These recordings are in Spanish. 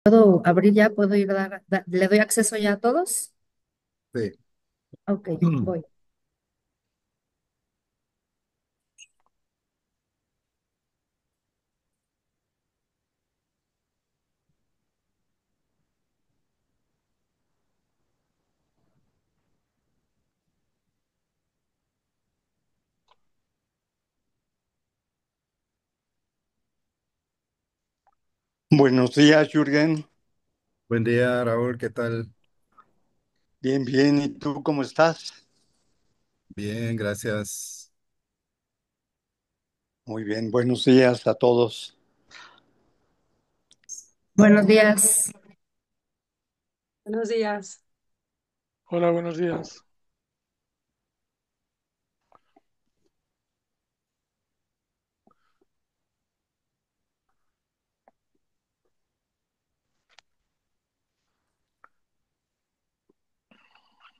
¿Puedo abrir ya? ¿Puedo ir le doy acceso ya a todos? Sí. Ok, voy. Buenos días, Jürgen. Buen día, Raúl, ¿qué tal? Bien, bien. ¿Y tú cómo estás? Bien, gracias. Muy bien. Buenos días a todos. Buenos días. Buenos días. Hola, buenos días.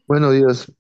Buenos días.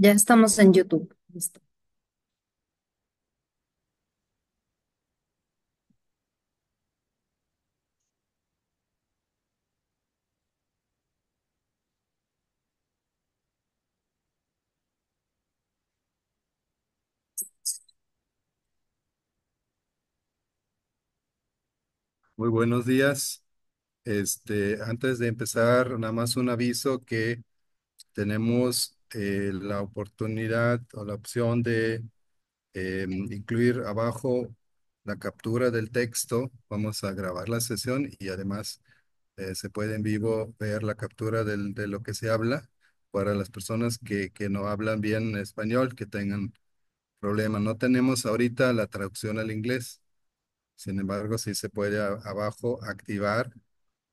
Ya estamos en YouTube. Listo. Muy buenos días. Antes de empezar, nada más un aviso que tenemos la oportunidad o la opción de incluir abajo la captura del texto. Vamos a grabar la sesión y además se puede en vivo ver la captura de lo que se habla para las personas que no hablan bien español, que tengan problema. No tenemos ahorita la traducción al inglés. Sin embargo, sí se puede abajo activar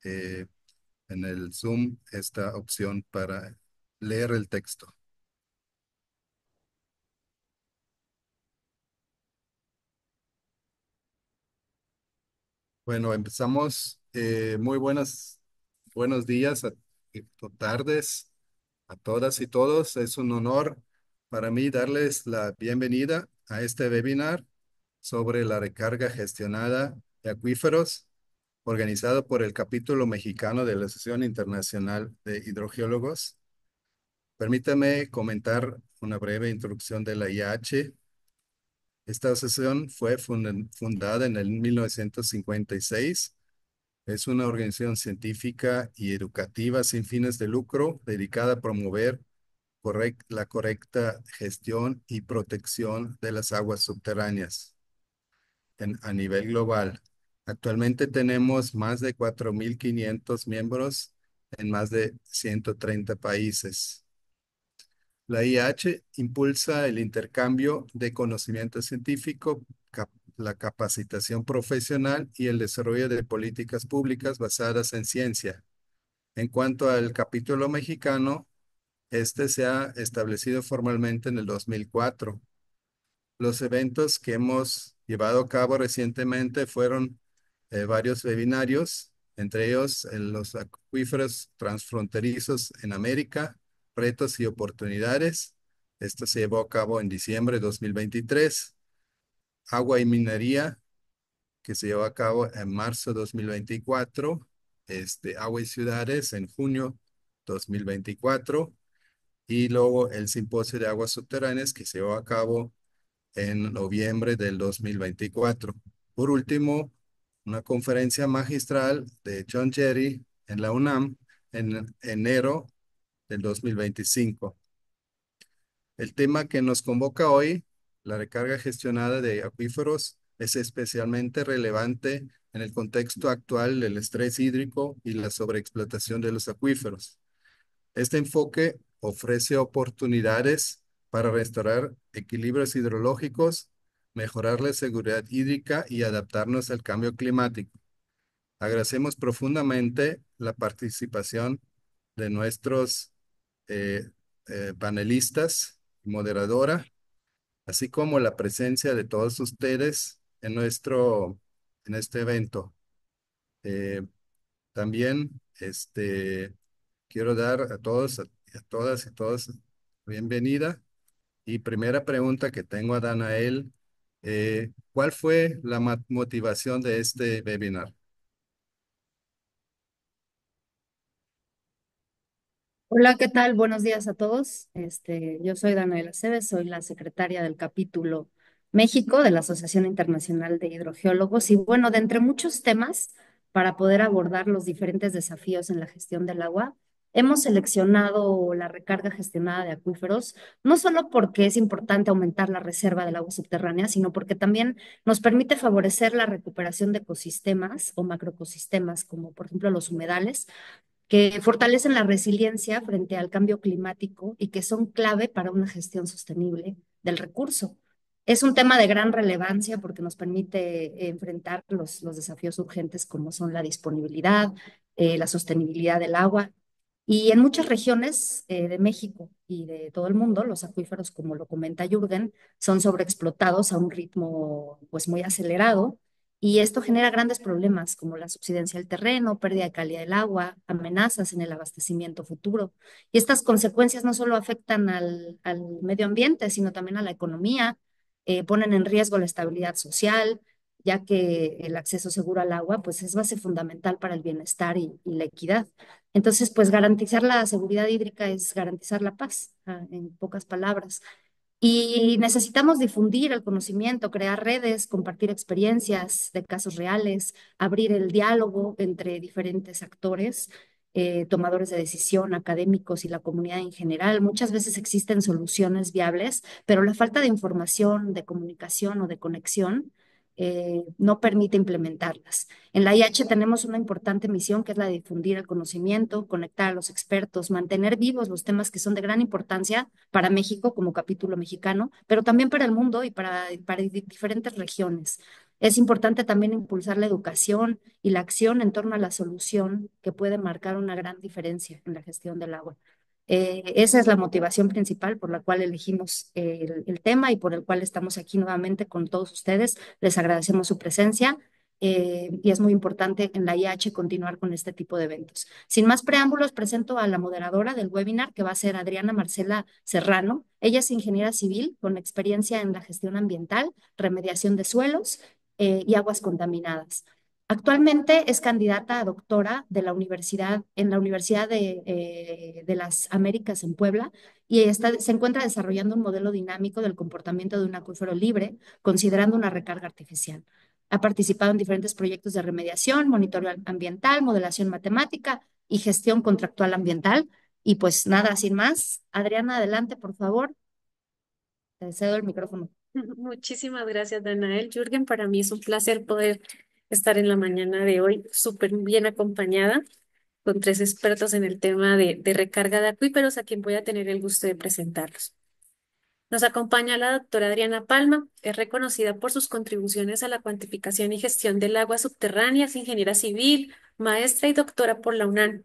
eh, en el Zoom esta opción para leer el texto. Bueno, empezamos. Buenos días o tardes a todas y todos. Es un honor para mí darles la bienvenida a este webinar sobre la recarga gestionada de acuíferos, organizado por el capítulo mexicano de la Asociación Internacional de Hidrogeólogos. Permítame comentar una breve introducción de la IH. Esta asociación fue fundada en el 1956. Es una organización científica y educativa sin fines de lucro dedicada a promover la correcta gestión y protección de las aguas subterráneas a nivel global. Actualmente tenemos más de 4.500 miembros en más de 130 países. La IH impulsa el intercambio de conocimiento científico, la capacitación profesional y el desarrollo de políticas públicas basadas en ciencia, En cuanto al capítulo mexicano, este se ha establecido formalmente en el 2004. Los eventos que hemos llevado a cabo recientemente fueron varios webinarios, entre ellos los acuíferos transfronterizos en América, retos y oportunidades. Esto se llevó a cabo en diciembre de 2023. Agua y minería, que se llevó a cabo en marzo de 2024. Agua y ciudades en junio 2024. Y luego el simposio de aguas subterráneas que se llevó a cabo en noviembre del 2024. Por último, una conferencia magistral de John Jerry en la UNAM en enero del 2025. El tema que nos convoca hoy, la recarga gestionada de acuíferos, es especialmente relevante en el contexto actual del estrés hídrico y la sobreexplotación de los acuíferos. Este enfoque ofrece oportunidades para restaurar equilibrios hidrológicos, mejorar la seguridad hídrica y adaptarnos al cambio climático. Agradecemos profundamente la participación de nuestros eh, panelistas y moderadora, así como la presencia de todos ustedes en este evento. Eh, También quiero dar a todos, a todas y todos bienvenida. Y primera pregunta que tengo a Danael, ¿cuál fue la motivación de este webinar? Hola, ¿qué tal? Buenos días a todos. Yo soy Daniela Aceves, soy la secretaria del capítulo México de la Asociación Internacional de Hidrogeólogos. Y bueno, de entre muchos temas para poder abordar los diferentes desafíos en la gestión del agua, hemos seleccionado la recarga gestionada de acuíferos, no solo porque es importante aumentar la reserva del agua subterránea, sino porque también nos permite favorecer la recuperación de ecosistemas o macroecosistemas, como por ejemplo los humedales que fortalecen la resiliencia frente al cambio climático y que son clave para una gestión sostenible del recurso. Es un tema de gran relevancia porque nos permite enfrentar los desafíos urgentes como son la disponibilidad, la sostenibilidad del agua. Y en muchas regiones de México y de todo el mundo, los acuíferos, como lo comenta Jürgen, son sobreexplotados a un ritmo pues muy acelerado y esto genera grandes problemas como la subsidencia del terreno, pérdida de calidad del agua, amenazas en el abastecimiento futuro. Y estas consecuencias no solo afectan al medio ambiente, sino también a la economía, ponen en riesgo la estabilidad social, ya que el acceso seguro al agua pues es base fundamental para el bienestar y la equidad. Entonces, pues garantizar la seguridad hídrica es garantizar la paz, en pocas palabras. Y necesitamos difundir el conocimiento, crear redes, compartir experiencias de casos reales, abrir el diálogo entre diferentes actores, tomadores de decisión, académicos y la comunidad en general. Muchas veces existen soluciones viables, pero la falta de información, de comunicación o de conexión no permite implementarlas. En la IH tenemos una importante misión que es la de difundir el conocimiento, conectar a los expertos, mantener vivos los temas que son de gran importancia para México como capítulo mexicano, pero también para el mundo y para diferentes regiones. Es importante también impulsar la educación y la acción en torno a la solución que puede marcar una gran diferencia en la gestión del agua. Esa es la motivación principal por la cual elegimos el tema y por el cual estamos aquí nuevamente con todos ustedes. Les agradecemos su presencia y es muy importante en la IH continuar con este tipo de eventos. Sin más preámbulos, presento a la moderadora del webinar, que va a ser Adriana Marcela Serrano. Ella es ingeniera civil con experiencia en la gestión ambiental, remediación de suelos y aguas contaminadas. Actualmente es candidata a doctora de la universidad, en la Universidad de las Américas en Puebla y se encuentra desarrollando un modelo dinámico del comportamiento de un acuífero libre, considerando una recarga artificial. Ha participado en diferentes proyectos de remediación, monitoreo ambiental, modelación matemática y gestión contractual ambiental. Y pues nada, sin más, Adriana, adelante, por favor. Te cedo el micrófono. Muchísimas gracias, Danael. Jürgen, para mí es un placer poder estar en la mañana de hoy súper bien acompañada con tres expertos en el tema de recarga de acuíferos, a quien voy a tener el gusto de presentarlos. Nos acompaña la doctora Adriana Palma, es reconocida por sus contribuciones a la cuantificación y gestión del agua subterránea, es ingeniera civil, maestra y doctora por la UNAM.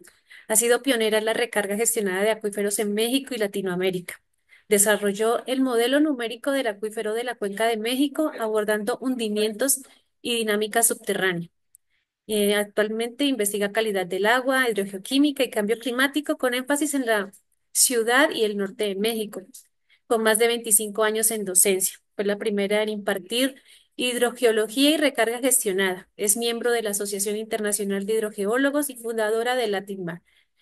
Ha sido pionera en la recarga gestionada de acuíferos en México y Latinoamérica. Desarrolló el modelo numérico del acuífero de la Cuenca de México, abordando hundimientos y dinámica subterránea. Actualmente investiga calidad del agua, hidrogeoquímica y cambio climático con énfasis en la ciudad y el norte de México, con más de 25 años en docencia. Fue la primera en impartir hidrogeología y recarga gestionada. Es miembro de la Asociación Internacional de Hidrogeólogos y fundadora de Latinmar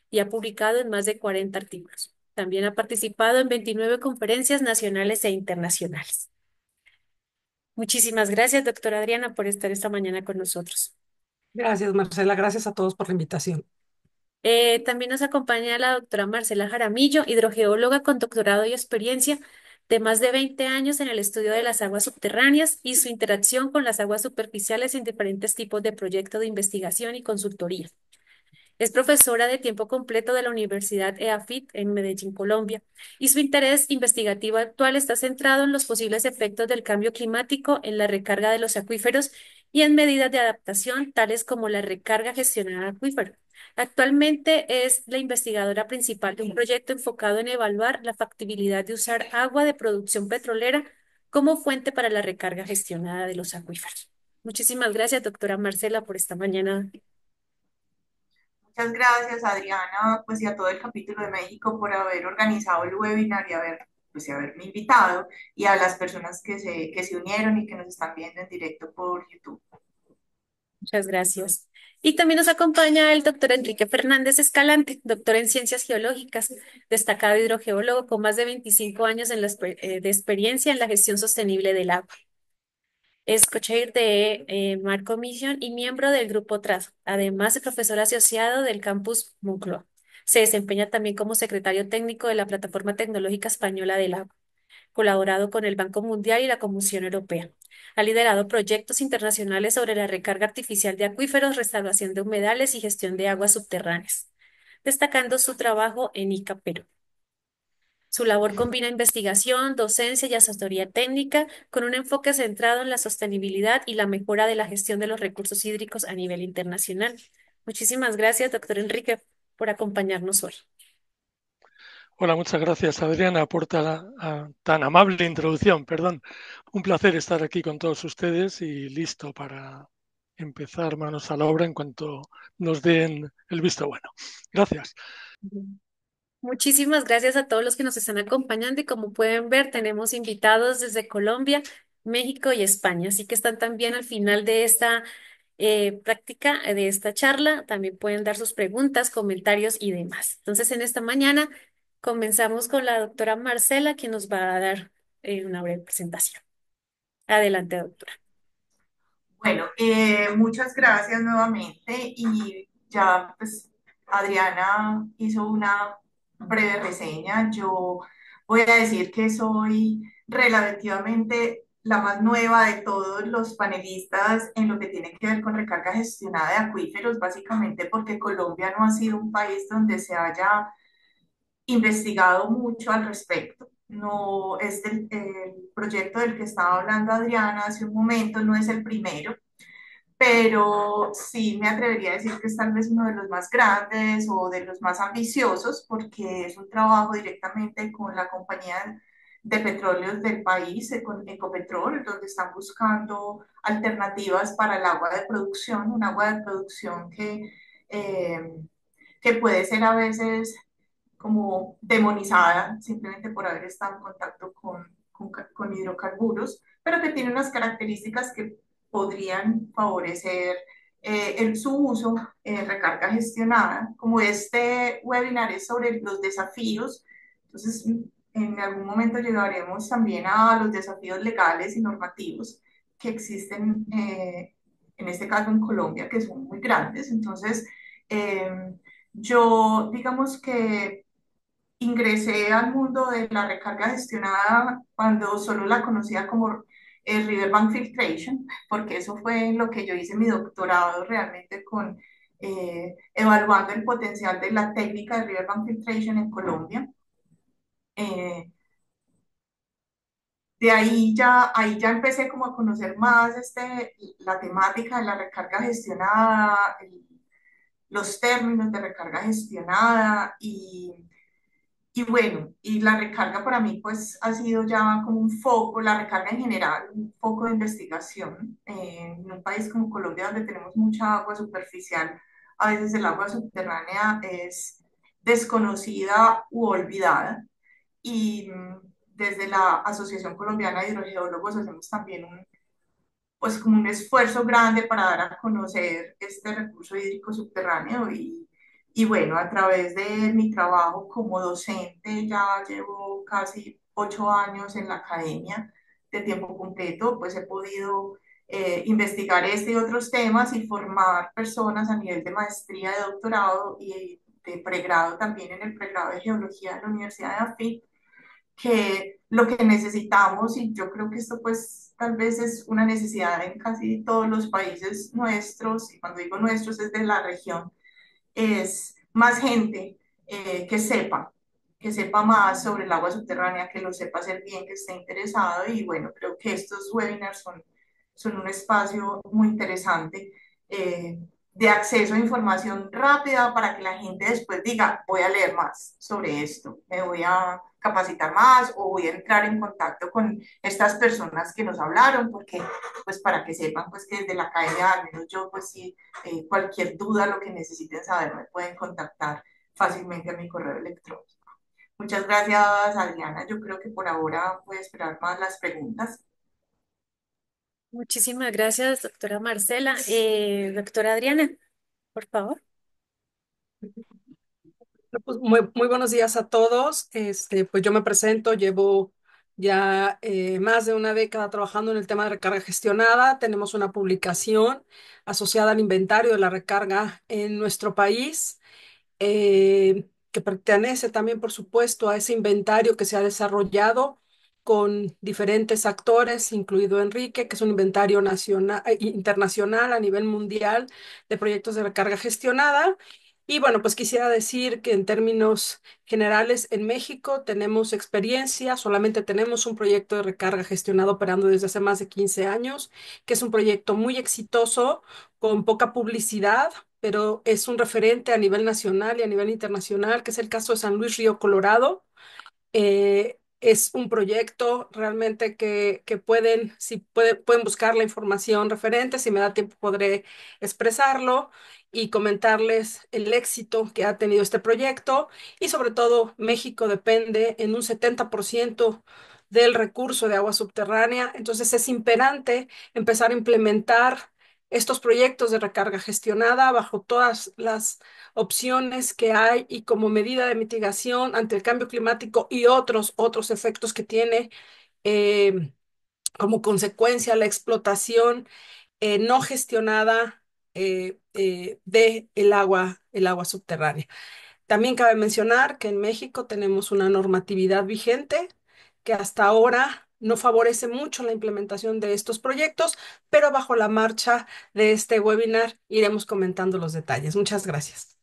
y ha publicado en más de 40 artículos. También ha participado en 29 conferencias nacionales e internacionales. Muchísimas gracias, doctora Adriana, por estar esta mañana con nosotros. Gracias, Marcela. Gracias a todos por la invitación. También nos acompaña la doctora Marcela Jaramillo, hidrogeóloga con doctorado y experiencia de más de 20 años en el estudio de las aguas subterráneas y su interacción con las aguas superficiales en diferentes tipos de proyectos de investigación y consultoría. Es profesora de tiempo completo de la Universidad EAFIT en Medellín, Colombia, y su interés investigativo actual está centrado en los posibles efectos del cambio climático en la recarga de los acuíferos y en medidas de adaptación, tales como la recarga gestionada de acuífero. Actualmente es la investigadora principal de un proyecto enfocado en evaluar la factibilidad de usar agua de producción petrolera como fuente para la recarga gestionada de los acuíferos. Muchísimas gracias, doctora Marcela, por esta mañana. Muchas gracias, Adriana, pues y a todo el capítulo de México por haber organizado el webinar y y haberme invitado y a las personas que se unieron y que nos están viendo en directo por YouTube. Muchas gracias. Y también nos acompaña el doctor Enrique Fernández Escalante, doctor en Ciencias Geológicas, destacado hidrogeólogo con más de 25 años de experiencia en la gestión sostenible del agua. Es co-chair de Marco Mission y miembro del Grupo Trazo. Además, es profesor asociado del campus Moncloa. Se desempeña también como secretario técnico de la Plataforma Tecnológica Española del Agua, colaborado con el Banco Mundial y la Comisión Europea. Ha liderado proyectos internacionales sobre la recarga artificial de acuíferos, restauración de humedales y gestión de aguas subterráneas, destacando su trabajo en Ica, Perú. Su labor combina investigación, docencia y asesoría técnica con un enfoque centrado en la sostenibilidad y la mejora de la gestión de los recursos hídricos a nivel internacional. Muchísimas gracias, doctor Enrique, por acompañarnos hoy. Hola, muchas gracias, Adriana, por tan amable introducción. Perdón, un placer estar aquí con todos ustedes y listo para empezar manos a la obra en cuanto nos den el visto bueno. Gracias. Muchísimas gracias a todos los que nos están acompañando y como pueden ver tenemos invitados desde Colombia, México y España, así que están también al final de esta práctica, de esta charla, también pueden dar sus preguntas, comentarios y demás. Entonces en esta mañana comenzamos con la doctora Marcela, que nos va a dar una breve presentación. Adelante, doctora. Bueno, muchas gracias nuevamente y ya pues Adriana hizo una breve reseña. Yo voy a decir que soy relativamente la más nueva de todos los panelistas en lo que tiene que ver con recarga gestionada de acuíferos, básicamente porque Colombia no ha sido un país donde se haya investigado mucho al respecto. No es el proyecto del que estaba hablando Adriana hace un momento, no es el primero, pero sí me atrevería a decir que es tal vez uno de los más grandes o de los más ambiciosos, porque es un trabajo directamente con la compañía de petróleos del país, con Ecopetrol, donde están buscando alternativas para el agua de producción, un agua de producción eh, que puede ser a veces como demonizada simplemente por haber estado en contacto con hidrocarburos, pero que tiene unas características que podrían favorecer su uso, recarga gestionada. Como este webinar es sobre los desafíos, entonces en algún momento llegaremos también a los desafíos legales y normativos que existen, en este caso en Colombia, que son muy grandes. Entonces, yo digamos que ingresé al mundo de la recarga gestionada cuando solo la conocía como Riverbank Filtration, porque eso fue en lo que yo hice mi doctorado realmente evaluando el potencial de la técnica de Riverbank Filtration en Colombia. Eh, de ahí ya empecé como a conocer más la temática de la recarga gestionada, los términos de recarga gestionada y bueno, y la recarga para mí pues ha sido ya como un foco, la recarga en general, un foco de investigación. En un país como Colombia donde tenemos mucha agua superficial, a veces el agua subterránea es desconocida u olvidada y desde la Asociación Colombiana de Hidrogeólogos hacemos también pues como un esfuerzo grande para dar a conocer este recurso hídrico subterráneo y bueno, a través de mi trabajo como docente, ya llevo casi 8 años en la academia de tiempo completo, pues he podido investigar este y otros temas y formar personas a nivel de maestría, de doctorado y de pregrado también en el pregrado de geología de la Universidad de AFIT que lo que necesitamos, y yo creo que esto pues tal vez es una necesidad en casi todos los países nuestros, y cuando digo nuestros es de la región, es más gente que sepa más sobre el agua subterránea, que lo sepa hacer bien, que esté interesado, y bueno, creo que estos webinars son un espacio muy interesante. De acceso a información rápida para que la gente después diga, voy a leer más sobre esto, me voy a capacitar más o voy a entrar en contacto con estas personas que nos hablaron, porque pues para que sepan pues que desde la academia, al menos yo pues sí, cualquier duda, lo que necesiten saber, me pueden contactar fácilmente a mi correo electrónico. Muchas gracias, Adriana. Yo creo que por ahora voy a esperar más las preguntas. Muchísimas gracias, doctora Marcela. Doctora Adriana, por favor. Pues muy buenos días a todos. Pues yo me presento, llevo ya más de una década trabajando en el tema de recarga gestionada. Tenemos una publicación asociada al inventario de la recarga en nuestro país, que pertenece también, por supuesto, a ese inventario que se ha desarrollado con diferentes actores, incluido Enrique, que es un inventario nacional, internacional a nivel mundial de proyectos de recarga gestionada. Y bueno, pues quisiera decir que en términos generales en México tenemos experiencia, solamente tenemos un proyecto de recarga gestionado operando desde hace más de 15 años, que es un proyecto muy exitoso, con poca publicidad, pero es un referente a nivel nacional y a nivel internacional, que es el caso de San Luis Río Colorado. Es un proyecto realmente que pueden, si pueden buscar la información referente, si me da tiempo podré expresarlo y comentarles el éxito que ha tenido este proyecto y sobre todo México depende en un 70% del recurso de agua subterránea, entonces es imperante empezar a implementar estos proyectos de recarga gestionada bajo todas las opciones que hay y como medida de mitigación ante el cambio climático y otros efectos que tiene eh, como consecuencia la explotación no gestionada de el agua subterránea. También cabe mencionar que en México tenemos una normatividad vigente que hasta ahora no favorece mucho la implementación de estos proyectos, pero bajo la marcha de este webinar iremos comentando los detalles. Muchas gracias.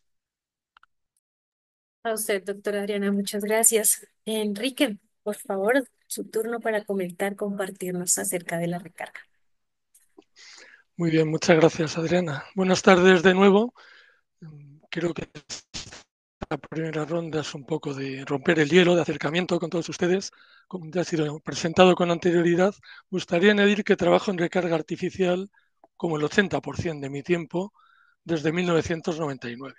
A usted, doctora Adriana, muchas gracias. Enrique, por favor, su turno para comentar, compartirnos acerca de la recarga. Muy bien, muchas gracias, Adriana. Buenas tardes de nuevo. Creo que la primera ronda es un poco de romper el hielo, de acercamiento con todos ustedes. Como ya ha sido presentado con anterioridad, me gustaría añadir que trabajo en recarga artificial como el 80% de mi tiempo desde 1999.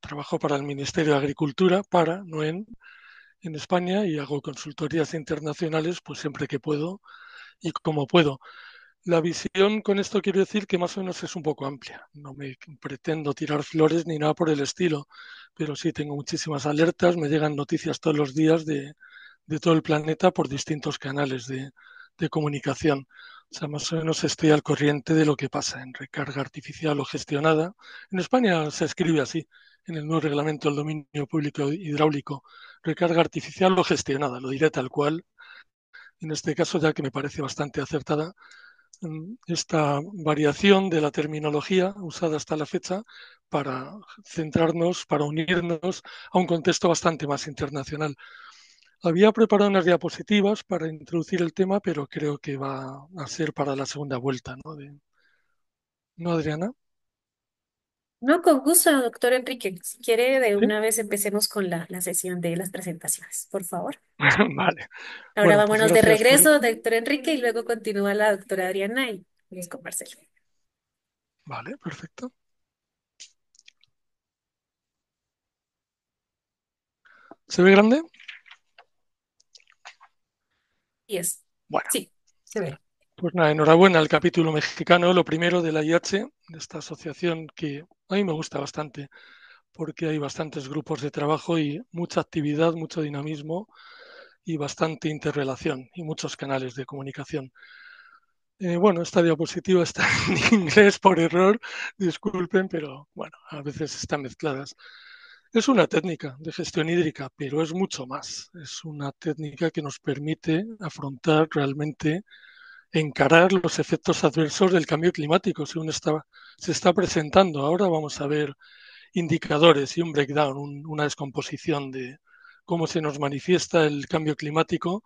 Trabajo para el Ministerio de Agricultura, no en España, y hago consultorías internacionales pues siempre que puedo y como puedo. La visión con esto quiero decir que más o menos es un poco amplia. No me pretendo tirar flores ni nada por el estilo, pero sí tengo muchísimas alertas, me llegan noticias todos los días de todo el planeta por distintos canales de comunicación. O sea, más o menos estoy al corriente de lo que pasa en recarga artificial o gestionada. En España se escribe así, en el nuevo reglamento del dominio público hidráulico, recarga artificial o gestionada, lo diré tal cual. En este caso, ya que me parece bastante acertada esta variación de la terminología usada hasta la fecha para centrarnos, para unirnos a un contexto bastante más internacional. Había preparado unas diapositivas para introducir el tema, pero creo que va a ser para la segunda vuelta, ¿no? ¿No, Adriana? No, con gusto, doctor Enrique. Si quiere, de ¿Sí? una vez empecemos con la sesión de las presentaciones, por favor. Vale. Ahora Bueno, pues vámonos de gracias por... regreso, doctor Enrique, y luego continúa la doctora Adriana y vamos con Marcelo. Vale, perfecto. ¿Se ve grande? Y es, Bueno, Sí, se ve. pues nada, enhorabuena al capítulo mexicano, lo primero de la IH, de esta asociación que a mí me gusta bastante, porque hay bastantes grupos de trabajo y mucha actividad, mucho dinamismo y bastante interrelación y muchos canales de comunicación. Bueno, esta diapositiva está en inglés por error, disculpen, pero bueno, a veces están mezcladas. Es una técnica de gestión hídrica, pero es mucho más. Es una técnica que nos permite afrontar realmente, encarar los efectos adversos del cambio climático, según se está presentando. Ahora vamos a ver indicadores y un breakdown, una descomposición de cómo se nos manifiesta el cambio climático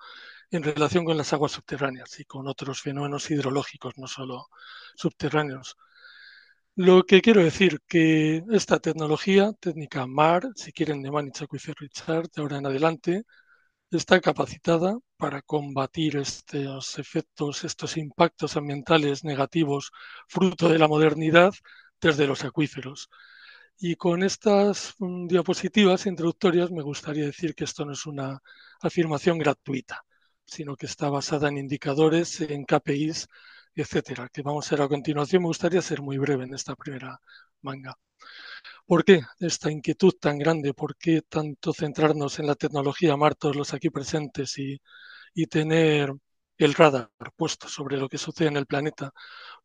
en relación con las aguas subterráneas y con otros fenómenos hidrológicos, no solo subterráneos. Lo que quiero decir que esta tecnología, técnica MAR, si quieren de Manage Aquifer Recharge, de ahora en adelante, está capacitada para combatir estos efectos, estos impactos ambientales negativos fruto de la modernidad desde los acuíferos. Y con estas diapositivas introductorias me gustaría decir que esto no es una afirmación gratuita, sino que está basada en indicadores, en KPIs, etcétera, que vamos a ver a continuación. Me gustaría ser muy breve en esta primera manga. ¿Por qué esta inquietud tan grande? ¿Por qué tanto centrarnos en la tecnología MAR, todos los aquí presentes, y tener el radar puesto sobre lo que sucede en el planeta?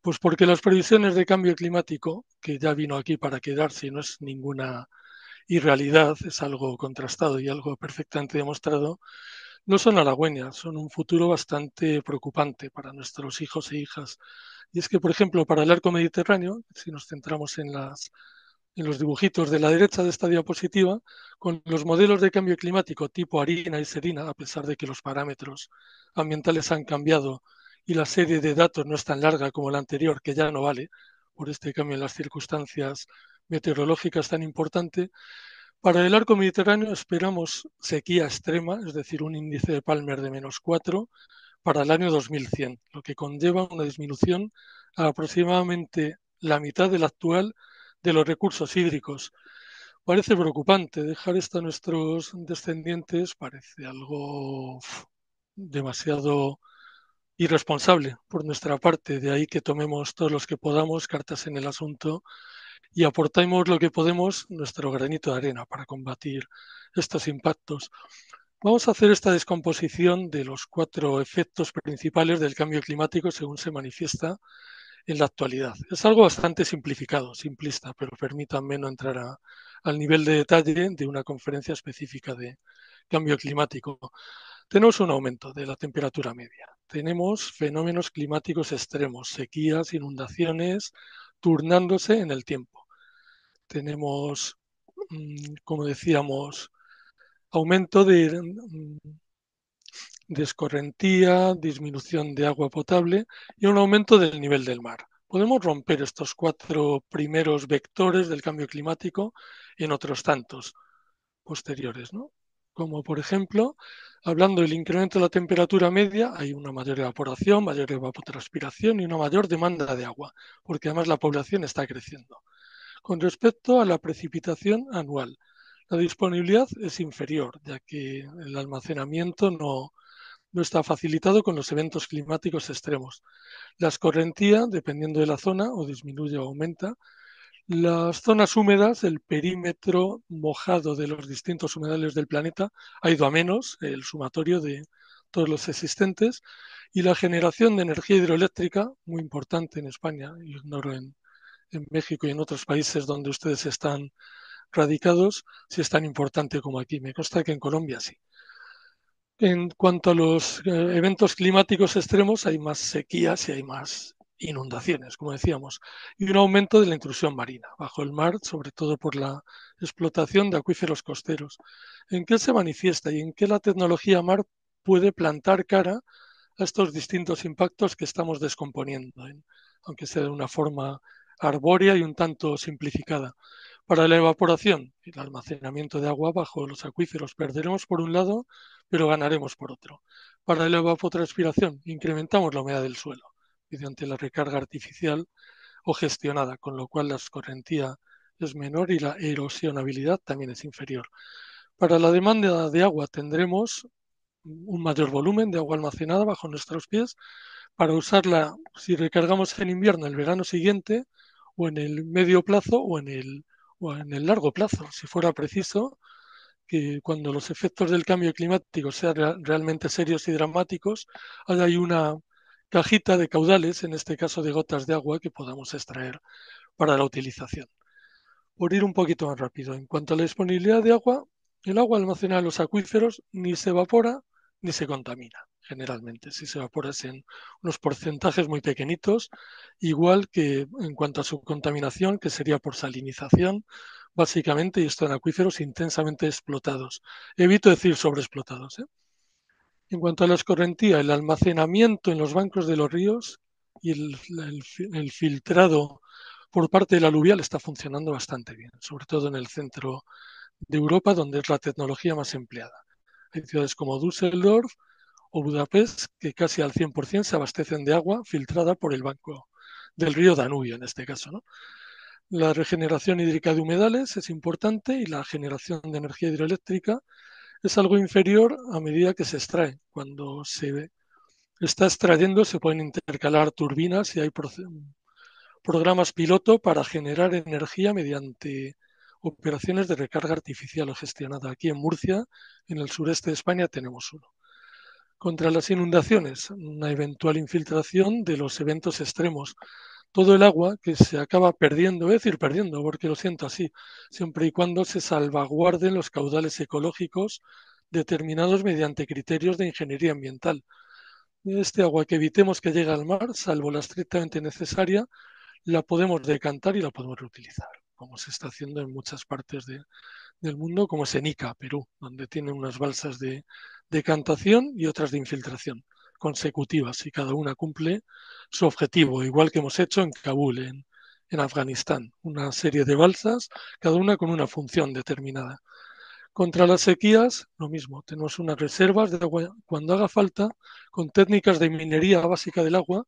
Pues porque las previsiones de cambio climático, que ya vino aquí para quedarse y no es ninguna irrealidad, es algo contrastado y algo perfectamente demostrado, no son halagüeñas, son un futuro bastante preocupante para nuestros hijos e hijas. Y es que, por ejemplo, para el arco mediterráneo, si nos centramos en los dibujitos de la derecha de esta diapositiva, con los modelos de cambio climático tipo harina y serina, a pesar de que los parámetros ambientales han cambiado y la serie de datos no es tan larga como la anterior, que ya no vale por este cambio en las circunstancias meteorológicas tan importante. Para el arco mediterráneo esperamos sequía extrema, es decir, un índice de Palmer de -4 para el año 2100, lo que conlleva una disminución a aproximadamente la mitad del actual de los recursos hídricos. Parece preocupante dejar esto a nuestros descendientes, parece algo demasiado irresponsable por nuestra parte, de ahí que tomemos todos los que podamos cartas en el asunto y aportemos lo que podemos, nuestro granito de arena para combatir estos impactos. Vamos a hacer esta descomposición de los 4 efectos principales del cambio climático según se manifiesta en la actualidad. Es algo bastante simplificado, simplista, pero permítanme no entrar al nivel de detalle de una conferencia específica de cambio climático. Tenemos un aumento de la temperatura media. Tenemos fenómenos climáticos extremos, sequías, inundaciones, turnándose en el tiempo. Tenemos, como decíamos, aumento de escorrentía, disminución de agua potable y un aumento del nivel del mar. Podemos romper estos 4 primeros vectores del cambio climático en otros tantos posteriores, ¿no? Como por ejemplo, hablando del incremento de la temperatura media, hay una mayor evaporación, mayor evapotranspiración y una mayor demanda de agua, porque además la población está creciendo. Con respecto a la precipitación anual, la disponibilidad es inferior, ya que el almacenamiento no está facilitado con los eventos climáticos extremos. La escorrentía, dependiendo de la zona, o disminuye o aumenta. Las zonas húmedas, el perímetro mojado de los distintos humedales del planeta, ha ido a menos, el sumatorio de todos los existentes, y la generación de energía hidroeléctrica, muy importante en España, ignoro en México y en otros países donde ustedes están radicados, si es tan importante como aquí. Me consta que en Colombia sí. En cuanto a los eventos climáticos extremos, hay más sequías y hay más inundaciones, como decíamos, y un aumento de la intrusión marina bajo el mar, sobre todo por la explotación de acuíferos costeros. ¿En qué se manifiesta y en qué la tecnología mar puede plantar cara a estos distintos impactos que estamos descomponiendo, aunque sea de una forma arbórea y un tanto simplificada. Para la evaporación y el almacenamiento de agua bajo los acuíferos perderemos por un lado, pero ganaremos por otro. Para la evapotranspiración incrementamos la humedad del suelo mediante la recarga artificial o gestionada, con lo cual la escorrentía es menor y la erosionabilidad también es inferior. Para la demanda de agua tendremos un mayor volumen de agua almacenada bajo nuestros pies para usarla si recargamos en invierno el verano siguiente o en el medio plazo o en el largo plazo, si fuera preciso, que cuando los efectos del cambio climático sean realmente serios y dramáticos, haya ahí una cajita de caudales, en este caso de gotas de agua, que podamos extraer para la utilización. Por ir un poquito más rápido, en cuanto a la disponibilidad de agua, el agua almacenada en los acuíferos ni se evapora ni se contamina, generalmente. Si se evapora es en unos porcentajes muy pequeñitos, igual que en cuanto a su contaminación, que sería por salinización, básicamente, y esto en acuíferos intensamente explotados. Evito decir sobreexplotados, ¿eh? En cuanto a la escorrentía, el almacenamiento en los bancos de los ríos y el filtrado por parte del aluvial está funcionando bastante bien, sobre todo en el centro de Europa, donde es la tecnología más empleada. Hay ciudades como Düsseldorf o Budapest que casi al 100% se abastecen de agua filtrada por el banco del río Danubio, en este caso, ¿no? La regeneración hídrica de humedales es importante y la generación de energía hidroeléctrica es algo inferior a medida que se extrae. Cuando se está extrayendo se pueden intercalar turbinas y hay programas piloto para generar energía mediante operaciones de recarga artificial o gestionada. Aquí en Murcia, en el sureste de España, tenemos uno. Contra las inundaciones, una eventual infiltración de los eventos extremos. Todo el agua que se acaba perdiendo, voy a decir perdiendo porque lo siento así, siempre y cuando se salvaguarden los caudales ecológicos determinados mediante criterios de ingeniería ambiental. Este agua que evitemos que llegue al mar, salvo la estrictamente necesaria, la podemos decantar y la podemos reutilizar, como se está haciendo en muchas partes del mundo, como es en Ica, Perú, donde tienen unas balsas de decantación y otras de infiltración consecutivas y cada una cumple su objetivo, igual que hemos hecho en Kabul, en Afganistán, una serie de balsas, cada una con una función determinada. Contra las sequías, lo mismo, tenemos unas reservas de agua cuando haga falta, con técnicas de minería básica del agua,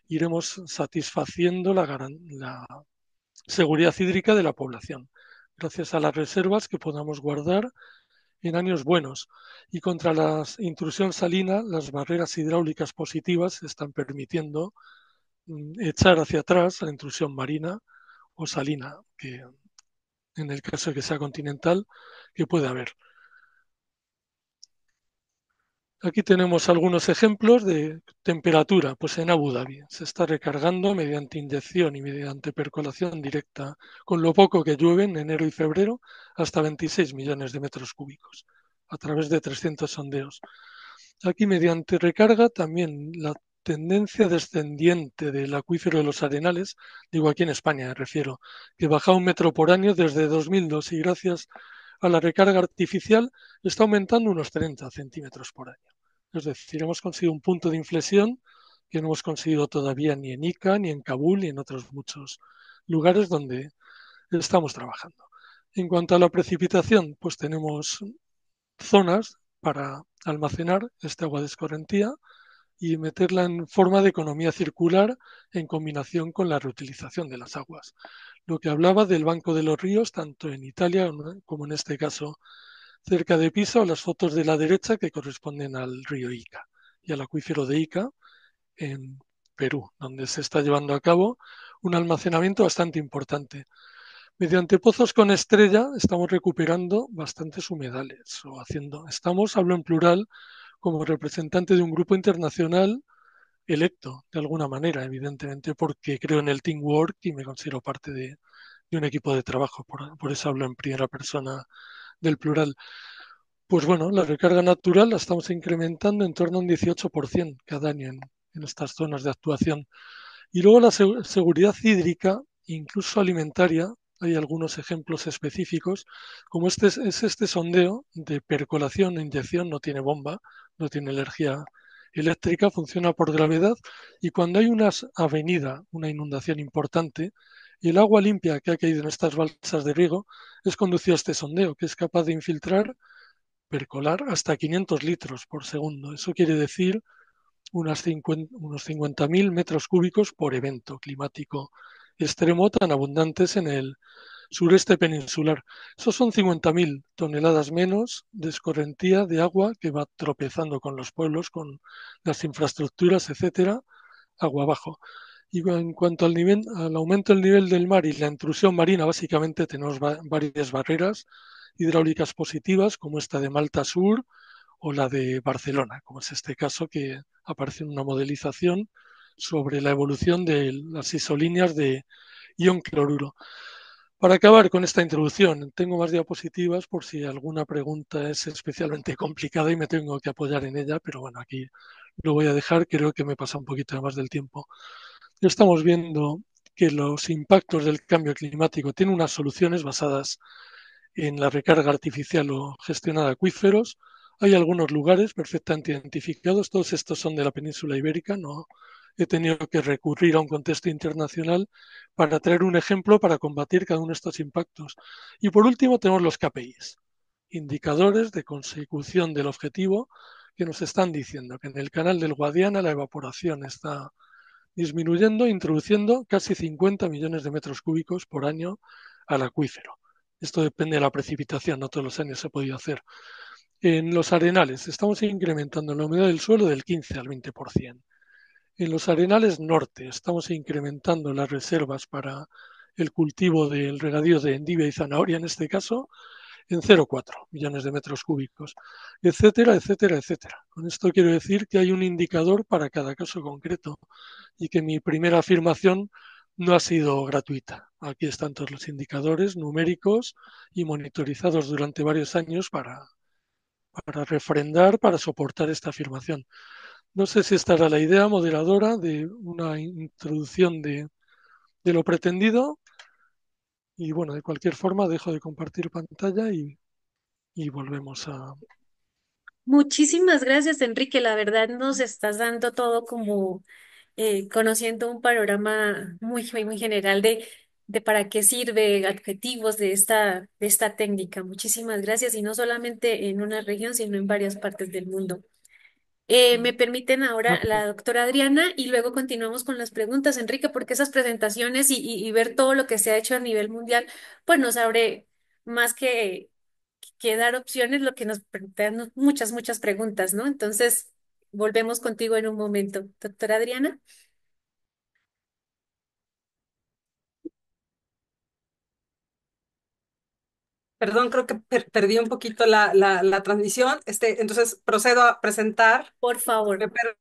iremos satisfaciendo la seguridad hídrica de la población, gracias a las reservas que podamos guardar en años buenos. Y contra la intrusión salina, las barreras hidráulicas positivas están permitiendo echar hacia atrás la intrusión marina o salina, que en el caso de que sea continental, que puede haber. Aquí tenemos algunos ejemplos de temperatura, pues en Abu Dhabi se está recargando mediante inyección y mediante percolación directa, con lo poco que llueve en enero y febrero, hasta 26 millones de metros cúbicos, a través de 300 sondeos. Aquí mediante recarga también la tendencia descendiente del acuífero de los Arenales, digo aquí en España me refiero, que baja 1 metro por año desde 2002 y gracias a la recarga artificial está aumentando unos 30 centímetros por año. Es decir, hemos conseguido un punto de inflexión que no hemos conseguido todavía ni en Ica, ni en Kabul, ni en otros muchos lugares donde estamos trabajando. En cuanto a la precipitación, pues tenemos zonas para almacenar esta agua de escorrentía y meterla en forma de economía circular en combinación con la reutilización de las aguas. Lo que hablaba del Banco de los Ríos, tanto en Italia como en este caso cerca de Pisa, o las fotos de la derecha que corresponden al río Ica y al acuífero de Ica en Perú, donde se está llevando a cabo un almacenamiento bastante importante. Mediante pozos con estrella estamos recuperando bastantes humedales hablo en plural, como representante de un grupo internacional electo, de alguna manera, evidentemente, porque creo en el teamwork y me considero parte de un equipo de trabajo, por eso hablo en primera persona del plural. Pues bueno, la recarga natural la estamos incrementando en torno a un 18% cada año en estas zonas de actuación. Y luego la seguridad hídrica, incluso alimentaria, hay algunos ejemplos específicos, como este sondeo de percolación e inyección, no tiene bomba, no tiene energía eléctrica, funciona por gravedad y cuando hay una avenida, una inundación importante, Y el agua limpia que ha caído en estas balsas de riego es conducida a este sondeo, que es capaz de infiltrar, percolar hasta 500 litros por segundo. Eso quiere decir unos 50.000 metros cúbicos por evento climático extremo tan abundantes en el sureste peninsular. Esos son 50.000 toneladas menos de escorrentía de agua que va tropezando con los pueblos, con las infraestructuras, etcétera, agua abajo. Y en cuanto al aumento del nivel del mar y la intrusión marina, básicamente tenemos varias barreras hidráulicas positivas, como esta de Malta Sur o la de Barcelona, como es este caso que aparece en una modelización sobre la evolución de las isolíneas de ion cloruro. Para acabar con esta introducción, tengo más diapositivas por si alguna pregunta es especialmente complicada y me tengo que apoyar en ella, pero bueno, aquí lo voy a dejar, creo que me pasa un poquito más del tiempo. Estamos viendo que los impactos del cambio climático tienen unas soluciones basadas en la recarga artificial o gestión de acuíferos. Hay algunos lugares perfectamente identificados, todos estos son de la península ibérica, no he tenido que recurrir a un contexto internacional para traer un ejemplo para combatir cada uno de estos impactos. Y por último tenemos los KPIs, indicadores de consecución del objetivo, que nos están diciendo que en el canal del Guadiana la evaporación está disminuyendo, introduciendo casi 50 millones de metros cúbicos por año al acuífero. Esto depende de la precipitación, no todos los años se ha podido hacer. En los arenales estamos incrementando la humedad del suelo del 15 al 20%. En los arenales norte estamos incrementando las reservas para el cultivo del regadío de endivia y zanahoria, en este caso, en 0,4 millones de metros cúbicos, etcétera, etcétera, etcétera. Con esto quiero decir que hay un indicador para cada caso concreto y que mi primera afirmación no ha sido gratuita. Aquí están todos los indicadores numéricos y monitorizados durante varios años para refrendar, para soportar esta afirmación. No sé si esta era la idea moderadora de una introducción de lo pretendido. Y bueno, de cualquier forma, dejo de compartir pantalla y volvemos a... Muchísimas gracias, Enrique. La verdad nos estás dando todo como conociendo un panorama muy general de para qué sirve, objetivos de esta técnica. Muchísimas gracias, y no solamente en una región, sino en varias partes del mundo. Me permiten ahora la doctora Adriana y luego continuamos con las preguntas, Enrique, porque esas presentaciones y ver todo lo que se ha hecho a nivel mundial, pues nos abre más que dar opciones, lo que nos plantean muchas preguntas, ¿no? Entonces, volvemos contigo en un momento. Doctora Adriana. Perdón, creo que perdí un poquito la transmisión. Entonces procedo a presentar. Por favor, ¿Me per-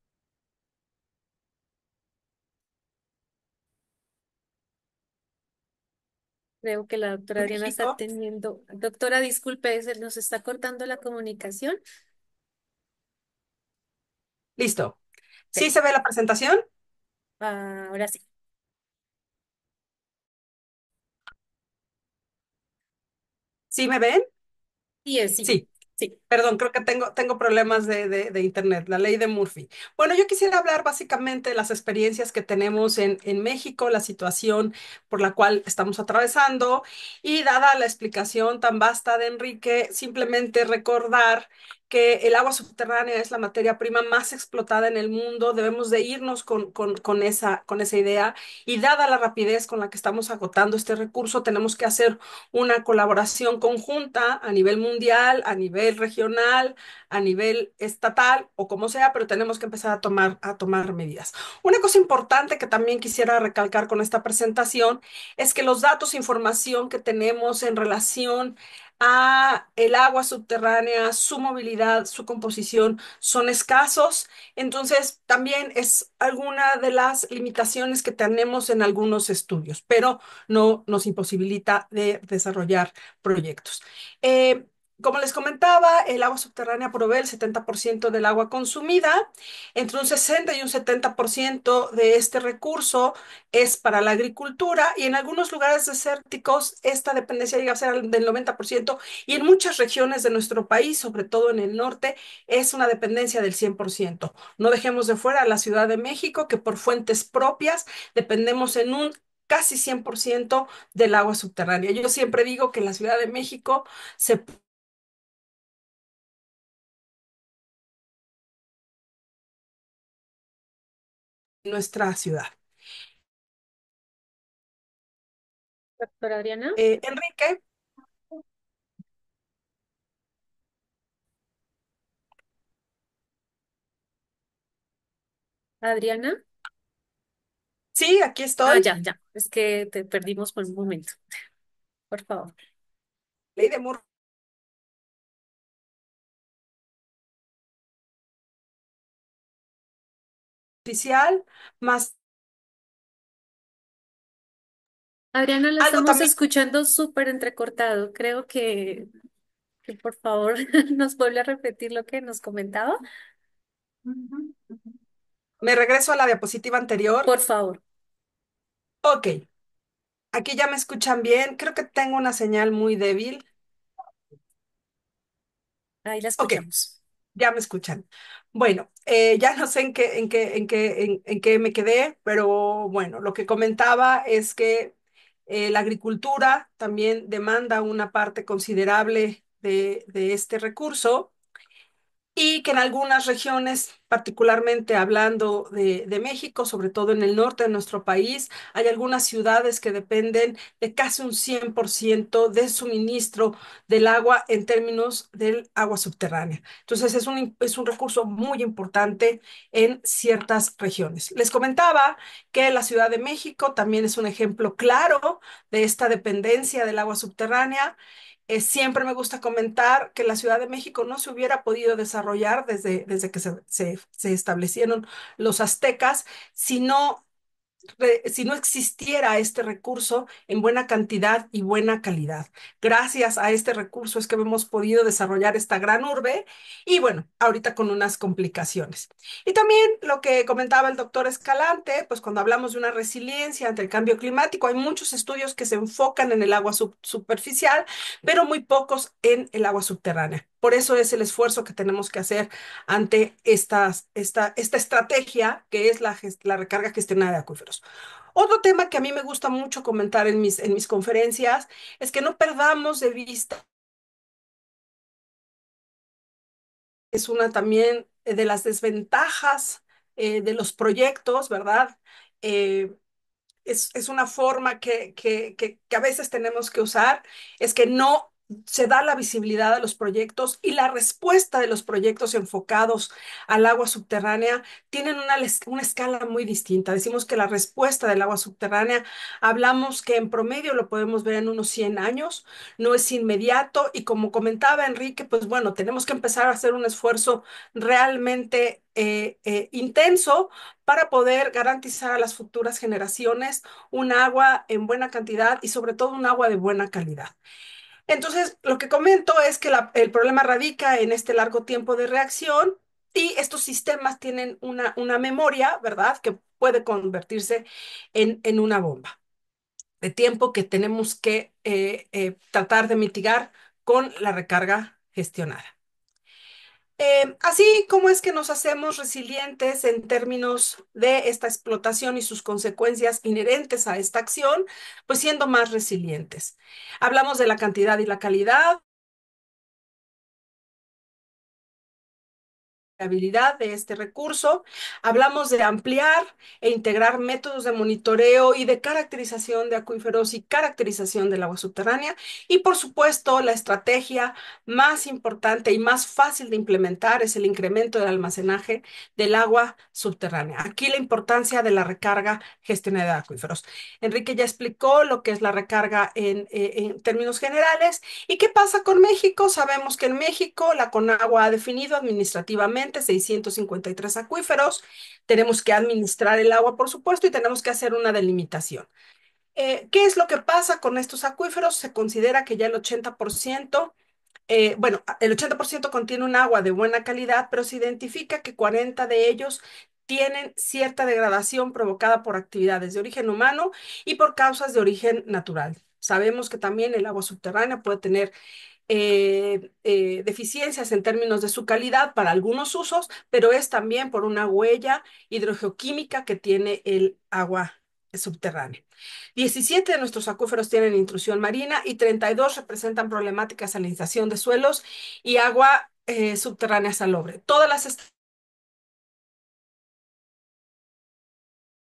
creo que la doctora Adriana está México? teniendo. Doctora, disculpe, se nos está cortando la comunicación. Listo. ¿Sí Sí, se ve la presentación? ahora sí. ¿Sí me ven? Sí, sí, Sí. sí. Perdón, creo que tengo problemas de internet, la ley de Murphy. Bueno, yo quisiera hablar básicamente de las experiencias que tenemos en México, la situación por la cual estamos atravesando y dada la explicación tan vasta de Enrique, simplemente recordar que el agua subterránea es la materia prima más explotada en el mundo. Debemos de irnos con esa idea y dada la rapidez con la que estamos agotando este recurso, tenemos que hacer una colaboración conjunta a nivel mundial, a nivel regional, a nivel estatal o como sea, pero tenemos que empezar a tomar medidas. Una cosa importante que también quisiera recalcar con esta presentación es que los datos e información que tenemos en relación a el agua subterránea, su movilidad, su composición son escasos. Entonces, también es alguna de las limitaciones que tenemos en algunos estudios, pero no nos imposibilita de desarrollar proyectos. Eh, Como les comentaba, el agua subterránea provee el 70% del agua consumida. Entre un 60 y un 70% de este recurso es para la agricultura y en algunos lugares desérticos esta dependencia llega a ser del 90% y en muchas regiones de nuestro país, sobre todo en el norte, es una dependencia del 100%. No dejemos de fuera a la Ciudad de México, que por fuentes propias dependemos en un casi 100% del agua subterránea. Yo siempre digo que la Ciudad de México se nuestra ciudad. Doctora Adriana. Enrique, Adriana. sí, aquí Ah, estoy. ya, ya. Es que te perdimos por un momento. Por favor. Ley de Murphy artificial, más Adriana, la algo estamos también. escuchando súper entrecortado. Creo que por favor nos vuelve a repetir lo que nos comentaba. Me regreso a la diapositiva anterior. Por favor. Ok, aquí ya me escuchan bien. Creo que tengo una señal muy débil. Ahí la Ok, escuchamos. ya me escuchan. Bueno, ya no sé en qué me quedé, pero bueno, lo que comentaba es que la agricultura también demanda una parte considerable de este recurso y que en algunas regiones, particularmente hablando de México, sobre todo en el norte de nuestro país, hay algunas ciudades que dependen de casi un 100% de suministro del agua en términos del agua subterránea. Entonces es un recurso muy importante en ciertas regiones. Les comentaba que la Ciudad de México también es un ejemplo claro de esta dependencia del agua subterránea. Siempre me gusta comentar que la Ciudad de México no se hubiera podido desarrollar desde que se establecieron los aztecas si no existiera este recurso en buena cantidad y buena calidad. Gracias a este recurso es que hemos podido desarrollar esta gran urbe y bueno, ahorita con unas complicaciones. Y también lo que comentaba el doctor Escalante, pues cuando hablamos de una resiliencia ante el cambio climático, hay muchos estudios que se enfocan en el agua superficial, pero muy pocos en el agua subterránea. Por eso es el esfuerzo que tenemos que hacer ante esta estrategia que es la recarga gestionada de acuíferos. Otro tema que a mí me gusta mucho comentar en mis conferencias es que no perdamos de vista, es una también de las desventajas de los proyectos, ¿verdad? Eh, es una forma que a veces tenemos que usar, es que no se da la visibilidad a los proyectos y la respuesta de los proyectos enfocados al agua subterránea tienen una escala muy distinta. Decimos que la respuesta del agua subterránea, hablamos que en promedio lo podemos ver en unos 100 años, no es inmediato y como comentaba Enrique, pues bueno, tenemos que empezar a hacer un esfuerzo realmente intenso para poder garantizar a las futuras generaciones un agua en buena cantidad y sobre todo un agua de buena calidad. Entonces, lo que comento es que el problema radica en este largo tiempo de reacción y estos sistemas tienen una memoria, ¿verdad?, que puede convertirse en una bomba de tiempo que tenemos que tratar de mitigar con la recarga gestionada. Así como es que nos hacemos resilientes en términos de esta explotación y sus consecuencias inherentes a esta acción, pues siendo más resilientes. Hablamos de la cantidad y la calidad, habilidad de este recurso. Hablamos de ampliar e integrar métodos de monitoreo y de caracterización de acuíferos y caracterización del agua subterránea. Y por supuesto, la estrategia más importante y más fácil de implementar es el incremento del almacenaje del agua subterránea. Aquí la importancia de la recarga gestionada de acuíferos. Enrique ya explicó lo que es la recarga en términos generales. ¿Y qué pasa con México? Sabemos que en México la Conagua ha definido administrativamente 653 acuíferos. Tenemos que administrar el agua, por supuesto, y tenemos que hacer una delimitación. ¿Qué es lo que pasa con estos acuíferos? Se considera que ya el 80%, bueno, el 80% contiene un agua de buena calidad, pero se identifica que 40 de ellos tienen cierta degradación provocada por actividades de origen humano y por causas de origen natural. Sabemos que también el agua subterránea puede tener deficiencias en términos de su calidad para algunos usos, pero es también por una huella hidrogeoquímica que tiene el agua subterránea. 17 de nuestros acuíferos tienen intrusión marina y 32 representan problemática de salinización de suelos y agua subterránea salobre. Todas las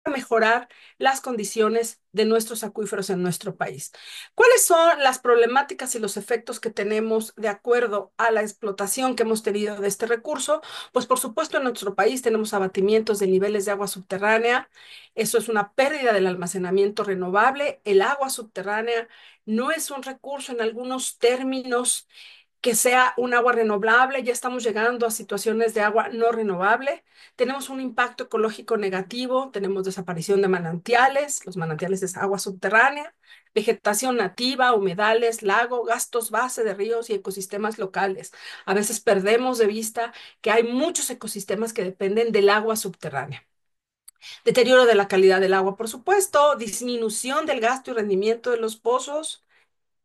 mejorar las condiciones de nuestros acuíferos en nuestro país. ¿Cuáles son las problemáticas y los efectos que tenemos de acuerdo a la explotación que hemos tenido de este recurso? Pues por supuesto en nuestro país tenemos abatimientos de niveles de agua subterránea. Eso es una pérdida del almacenamiento renovable. El agua subterránea no es un recurso en algunos términos que sea un agua renovable, ya estamos llegando a situaciones de agua no renovable, tenemos un impacto ecológico negativo, tenemos desaparición de manantiales, los manantiales es agua subterránea, vegetación nativa, humedales, lago, gastos base de ríos y ecosistemas locales. A veces perdemos de vista que hay muchos ecosistemas que dependen del agua subterránea. Deterioro de la calidad del agua, por supuesto, disminución del gasto y rendimiento de los pozos,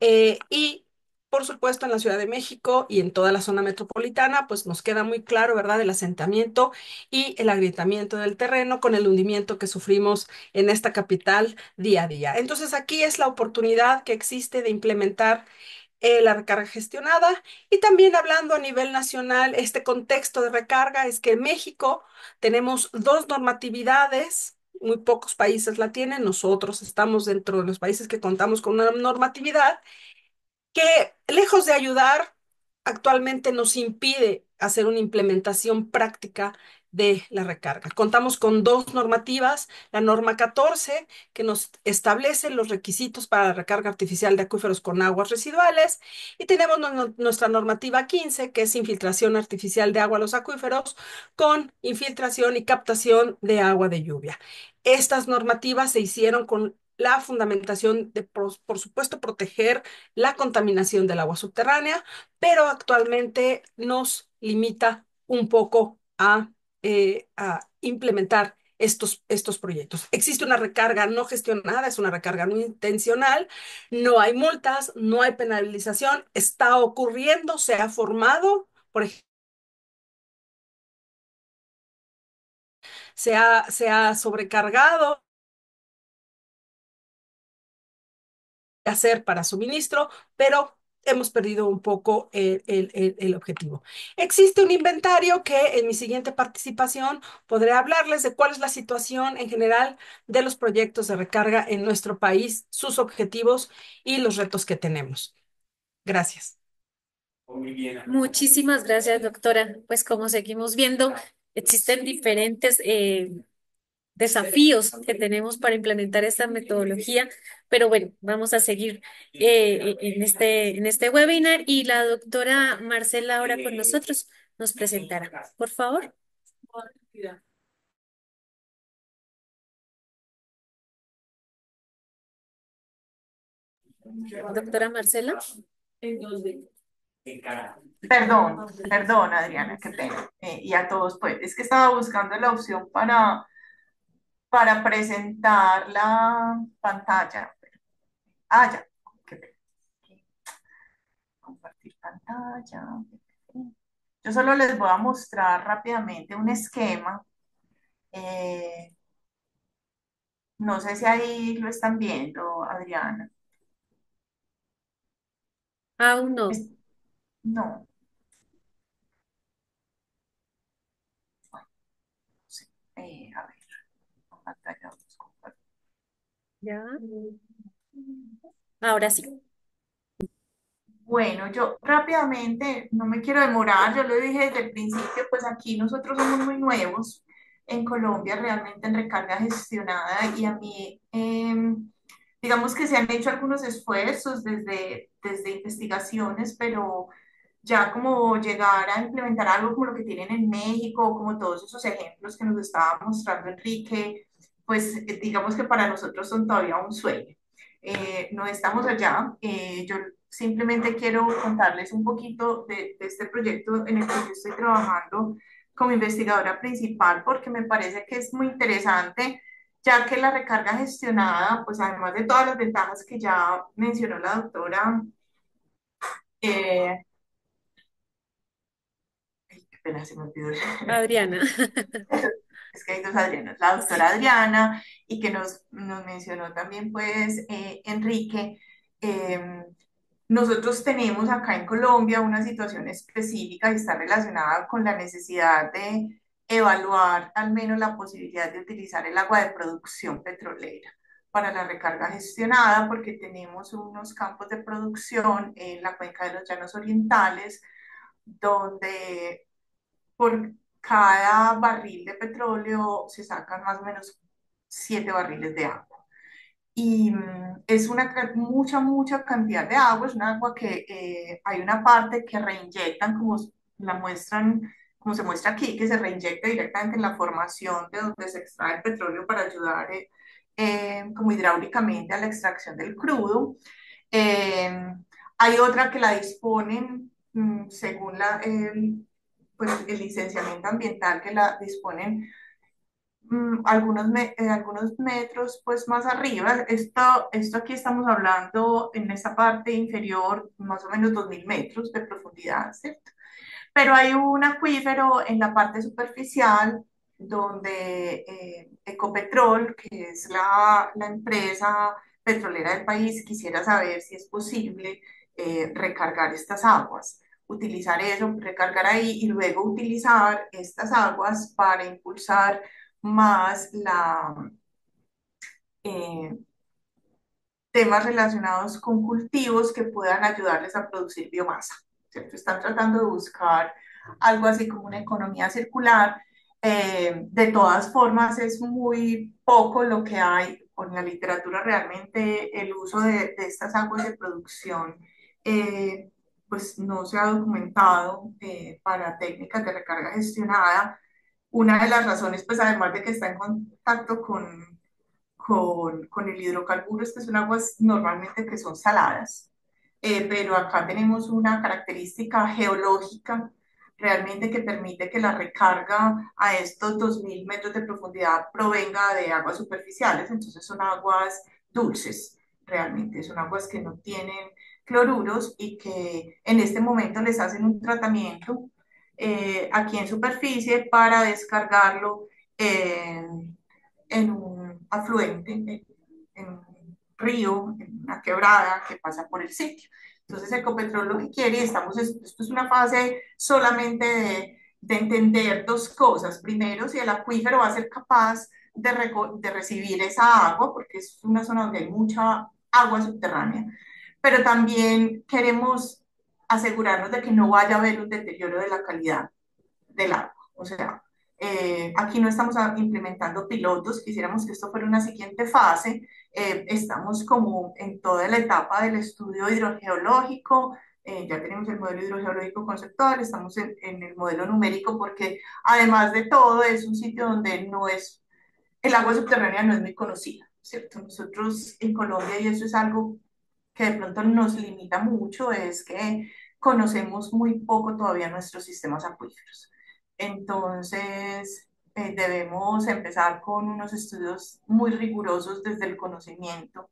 y por supuesto en la Ciudad de México y en toda la zona metropolitana, pues nos queda muy claro, ¿verdad?, el asentamiento y el agrietamiento del terreno con el hundimiento que sufrimos en esta capital día a día. Entonces aquí es la oportunidad que existe de implementar la recarga gestionada y también hablando a nivel nacional, este contexto de recarga es que en México tenemos dos normatividades. Muy pocos países la tienen, nosotros estamos dentro de los países que contamos con una normatividad que lejos de ayudar, actualmente nos impide hacer una implementación práctica de la recarga. Contamos con dos normativas, la norma 14, que nos establece los requisitos para la recarga artificial de acuíferos con aguas residuales, y tenemos nuestra normativa 15, que es infiltración artificial de agua a los acuíferos con infiltración y captación de agua de lluvia. Estas normativas se hicieron con la fundamentación de, por supuesto, proteger la contaminación del agua subterránea, pero actualmente nos limita un poco a implementar estos proyectos. Existe una recarga no gestionada, es una recarga no intencional, no hay multas, no hay penalización, está ocurriendo, se ha formado, por ejemplo, se ha sobrecargado hacer para suministro, pero hemos perdido un poco el objetivo. Existe un inventario que en mi siguiente participación podré hablarles de cuál es la situación en general de los proyectos de recarga en nuestro país, sus objetivos y los retos que tenemos. Gracias. Muchísimas gracias, doctora. Pues como seguimos viendo, existen diferentes desafíos que tenemos para implementar esta metodología, pero bueno, vamos a seguir en este webinar y la doctora Marcela ahora con nosotros nos presentará. Por favor, doctora Marcela. Perdón, Adriana, qué pena. Y a todos, pues, es que estaba buscando la opción para presentar la pantalla. Ah, ya, qué pena. Compartir pantalla. Yo solo les voy a mostrar rápidamente un esquema. Eh, no sé si ahí lo están viendo, Adriana. Aún no. No, sí. A ver, pantalla. Ya. Ahora sí. Bueno, yo rápidamente, no me quiero demorar, yo lo dije desde el principio, pues aquí nosotros somos muy nuevos en Colombia realmente en recarga gestionada y a mí, digamos que se han hecho algunos esfuerzos desde investigaciones, pero ya como llegar a implementar algo como lo que tienen en México, como todos esos ejemplos que nos estaba mostrando Enrique, pues digamos que para nosotros son todavía un sueño. No estamos allá. Yo simplemente quiero contarles un poquito de este proyecto en el que yo estoy trabajando como investigadora principal porque me parece que es muy interesante, ya que la recarga gestionada, pues además de todas las ventajas que ya mencionó la doctora, eh, ay, qué pena, se me olvidó. Adriana. es que hay dos Adrianas, la doctora Adriana y que nos mencionó también pues Enrique. eh, Nosotros tenemos acá en Colombia una situación específica y está relacionada con la necesidad de evaluar al menos la posibilidad de utilizar el agua de producción petrolera para la recarga gestionada, porque tenemos unos campos de producción en la cuenca de los Llanos Orientales, donde por cada barril de petróleo se sacan más o menos 7 barriles de agua. Y es mucha cantidad de agua, es un agua que hay una parte que reinyectan, la muestran, como se muestra aquí, que se reinyecta directamente en la formación de donde se extrae el petróleo para ayudar como hidráulicamente a la extracción del crudo. Eh, Hay otra que la disponen según pues, el licenciamiento ambiental, que la disponen algunos metros pues más arriba. Esto aquí estamos hablando en esta parte inferior, más o menos 2000 metros de profundidad, ¿cierto? Pero hay un acuífero en la parte superficial donde Ecopetrol, que es la empresa petrolera del país, quisiera saber si es posible recargar estas aguas, utilizar eso, recargar ahí y luego utilizar estas aguas para impulsar más eh, temas relacionados con cultivos que puedan ayudarles a producir biomasa, ¿cierto? Están tratando de buscar algo así como una economía circular. De todas formas, es muy poco lo que hay en la literatura realmente el uso de estas aguas de producción. Pues no se ha documentado para técnicas de recarga gestionada. Una de las razones, pues además de que está en contacto con el hidrocarburo, es que son aguas normalmente que son saladas, pero acá tenemos una característica geológica realmente que permite que la recarga a estos 2000 metros de profundidad provenga de aguas superficiales, entonces son aguas dulces, realmente son aguas que no tienen cloruros y que en este momento les hacen un tratamiento aquí en superficie para descargarlo en un afluente, en un río, en una quebrada que pasa por el sitio. Entonces Ecopetrol lo que quiere, esto es una fase solamente de entender dos cosas. Primero, si el acuífero va a ser capaz de recibir esa agua, porque es una zona donde hay mucha agua subterránea, pero también queremos asegurarnos de que no vaya a haber un deterioro de la calidad del agua. O sea, aquí no estamos implementando pilotos, quisiéramos que esto fuera una siguiente fase. Estamos como en toda la etapa del estudio hidrogeológico, ya tenemos el modelo hidrogeológico conceptual, estamos en el modelo numérico porque además de todo es un sitio donde el agua subterránea no es muy conocida, ¿cierto? Nosotros en Colombia, y eso es algo que de pronto nos limita mucho, es que conocemos muy poco todavía nuestros sistemas acuíferos. Entonces, debemos empezar con unos estudios muy rigurosos desde el conocimiento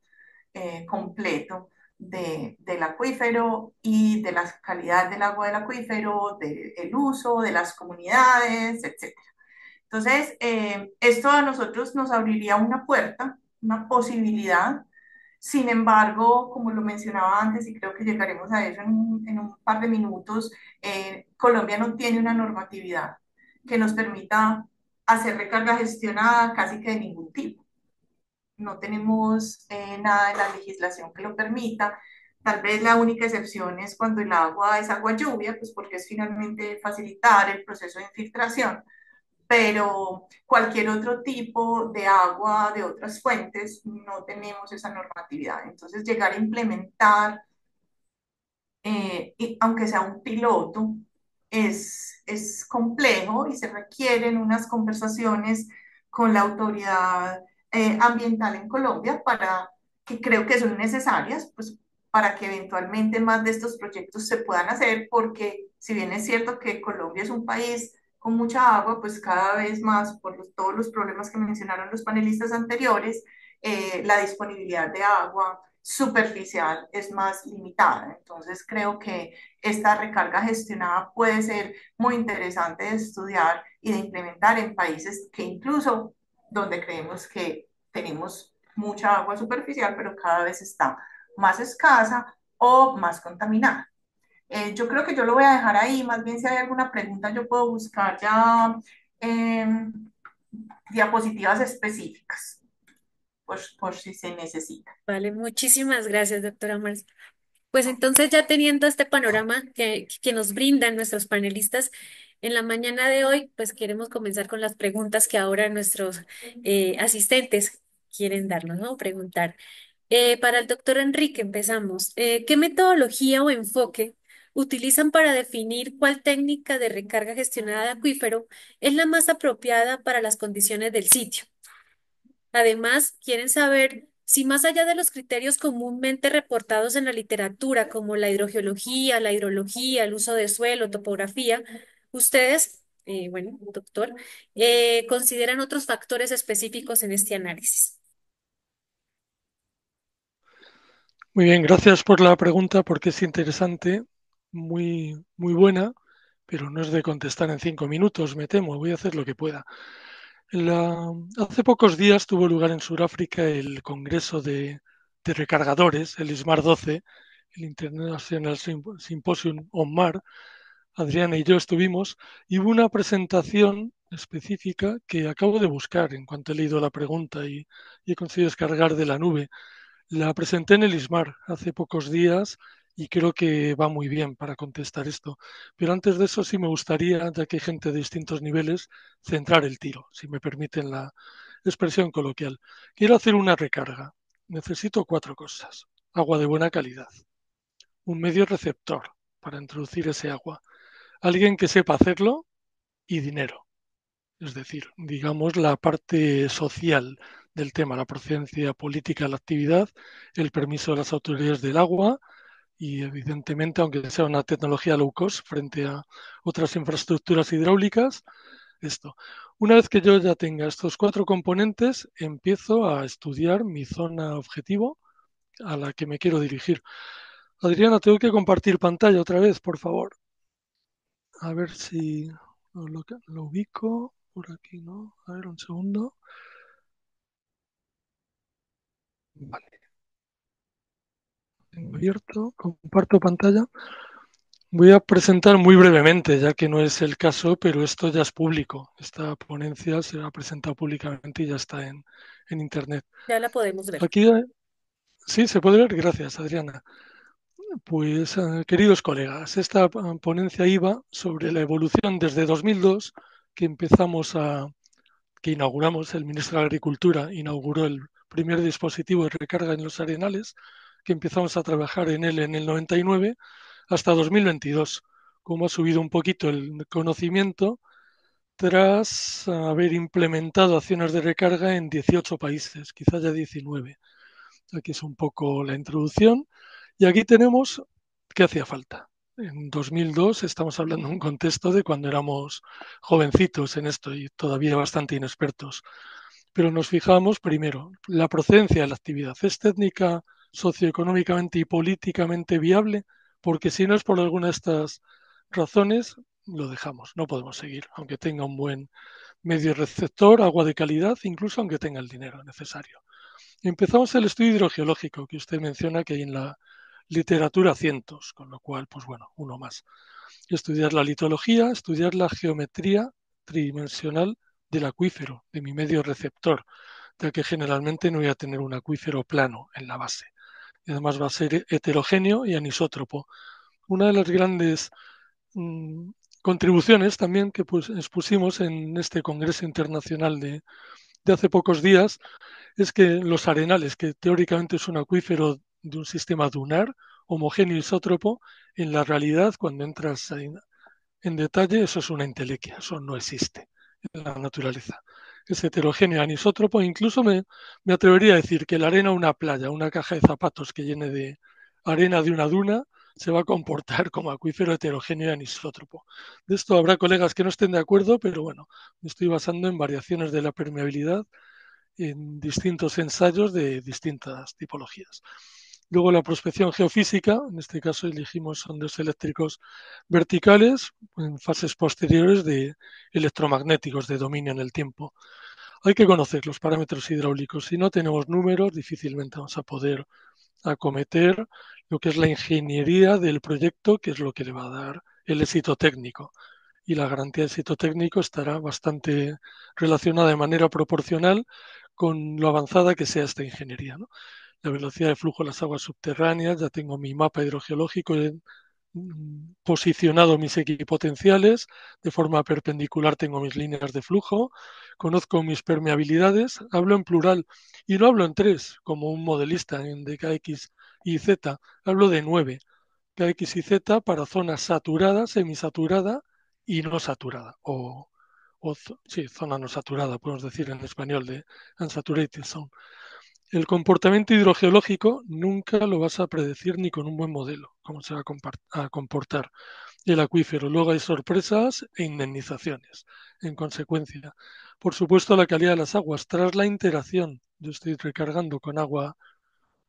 completo del acuífero y de la calidad del agua del acuífero, del uso, de las comunidades, etc. Entonces, esto a nosotros nos abriría una puerta, una posibilidad. Sin embargo, como lo mencionaba antes, y creo que llegaremos a eso en un par de minutos, Colombia no tiene una normatividad que nos permita hacer recarga gestionada casi que de ningún tipo. No tenemos nada en la legislación que lo permita. Tal vez la única excepción es cuando el agua es agua lluvia, pues porque es finalmente facilitar el proceso de infiltración, pero cualquier otro tipo de agua de otras fuentes no tenemos esa normatividad. Entonces, llegar a implementar, aunque sea un piloto, es complejo y se requieren unas conversaciones con la autoridad ambiental en Colombia que creo que son necesarias, pues para que eventualmente más de estos proyectos se puedan hacer, porque si bien es cierto que Colombia es un país con mucha agua, pues cada vez más, por todos los problemas que mencionaron los panelistas anteriores, la disponibilidad de agua superficial es más limitada. Entonces creo que esta recarga gestionada puede ser muy interesante de estudiar y de implementar en países que incluso donde creemos que tenemos mucha agua superficial, pero cada vez está más escasa o más contaminada. Yo creo que yo lo voy a dejar ahí, más bien si hay alguna pregunta yo puedo buscar ya eh, diapositivas específicas por si se necesita. Vale, muchísimas gracias, doctora Marcia. Pues entonces ya teniendo este panorama que nos brindan nuestros panelistas en la mañana de hoy, pues queremos comenzar con las preguntas que ahora nuestros asistentes quieren darnos, ¿no? Preguntar. Para el doctor Enrique empezamos. ¿Qué metodología o enfoque utilizan para definir cuál técnica de recarga gestionada de acuífero es la más apropiada para las condiciones del sitio? Además, quieren saber si más allá de los criterios comúnmente reportados en la literatura, como la hidrogeología, la hidrología, el uso de suelo, topografía, ustedes, bueno, doctor, consideran otros factores específicos en este análisis. Muy bien, gracias por la pregunta porque es interesante, muy buena, pero no es de contestar en 5 minutos, me temo, voy a hacer lo que pueda. Hace pocos días tuvo lugar en Sudáfrica el Congreso de Recargadores, el ISMAR 12, el International Symposium on Mar. Adriana y yo estuvimos y hubo una presentación específica que acabo de buscar en cuanto he leído la pregunta y he conseguido descargar de la nube. La presenté en el ISMAR hace pocos días y creo que va muy bien para contestar esto. Pero antes de eso sí me gustaría, ya que hay gente de distintos niveles, centrar el tiro, si me permiten la expresión coloquial. Quiero hacer una recarga. Necesito 4 cosas. Agua de buena calidad, un medio receptor para introducir ese agua, alguien que sepa hacerlo y dinero. Es decir, digamos la parte social del tema, la procedencia política de la actividad, el permiso de las autoridades del agua y, evidentemente, aunque sea una tecnología low cost frente a otras infraestructuras hidráulicas, esto. Una vez que yo ya tenga estos 4 componentes, empiezo a estudiar mi zona objetivo a la que me quiero dirigir. Adriana, tengo que compartir pantalla otra vez, por favor. A ver si lo ubico. Por aquí, ¿no? A ver, un segundo. Vale, tengo abierto, comparto pantalla. Voy a presentar muy brevemente, ya que no es el caso, pero esto ya es público. Esta ponencia se ha presentado públicamente y ya está en Internet. Ya la podemos ver. Aquí, sí, se puede ver. Gracias, Adriana. Pues, queridos colegas, esta ponencia iba sobre la evolución desde 2002, que inauguramos, el ministro de Agricultura inauguró el primer dispositivo de recarga en los arenales, que empezamos a trabajar en él en el 99, hasta 2022, como ha subido un poquito el conocimiento tras haber implementado acciones de recarga en 18 países, quizá ya 19. Aquí es un poco la introducción. Y aquí tenemos qué hacía falta. En 2002 estamos hablando de un contexto de cuando éramos jovencitos en esto y todavía bastante inexpertos. Pero nos fijamos primero, la procedencia de la actividad. ¿Es técnica, socioeconómicamente y políticamente viable? Porque si no es por alguna de estas razones, lo dejamos, no podemos seguir, aunque tenga un buen medio receptor, agua de calidad, incluso aunque tenga el dinero necesario. Empezamos el estudio hidrogeológico, que usted menciona que hay en la literatura cientos, con lo cual, pues bueno, uno más. Estudiar la litología, estudiar la geometría tridimensional del acuífero, de mi medio receptor, ya que generalmente no voy a tener un acuífero plano en la base. Y además va a ser heterogéneo y anisótropo. Una de las grandes contribuciones también que expusimos en este Congreso Internacional de hace pocos días es que los arenales, que teóricamente es un acuífero de un sistema dunar, homogéneo isótropo, en la realidad, cuando entras en detalle, eso es una entelequia, eso no existe en la naturaleza. Es heterogéneo, anisótropo, incluso me atrevería a decir que la arena de una playa, una caja de zapatos que llene de arena de una duna, se va a comportar como acuífero heterogéneo y anisótropo. De esto habrá colegas que no estén de acuerdo, pero bueno, me estoy basando en variaciones de la permeabilidad en distintos ensayos de distintas tipologías. Luego la prospección geofísica, en este caso elegimos sondeos eléctricos verticales en fases posteriores de electromagnéticos de dominio en el tiempo. Hay que conocer los parámetros hidráulicos. Si no tenemos números, difícilmente vamos a poder acometer lo que es la ingeniería del proyecto, que es lo que le va a dar el éxito técnico. Y la garantía de éxito técnico estará bastante relacionada de manera proporcional con lo avanzada que sea esta ingeniería, ¿no? La velocidad de flujo de las aguas subterráneas, ya tengo mi mapa hidrogeológico posicionado mis equipotenciales, de forma perpendicular tengo mis líneas de flujo, conozco mis permeabilidades, hablo en plural y no hablo en tres, como un modelista en de KX y Z, hablo de 9, KX y Z para zonas saturada, semisaturada y no saturada, sí, zona no saturada, podemos decir en español, de unsaturated zone. El comportamiento hidrogeológico nunca lo vas a predecir ni con un buen modelo, cómo se va a comportar el acuífero. Luego hay sorpresas e indemnizaciones. En consecuencia, por supuesto, la calidad de las aguas tras la interacción. Yo estoy recargando con agua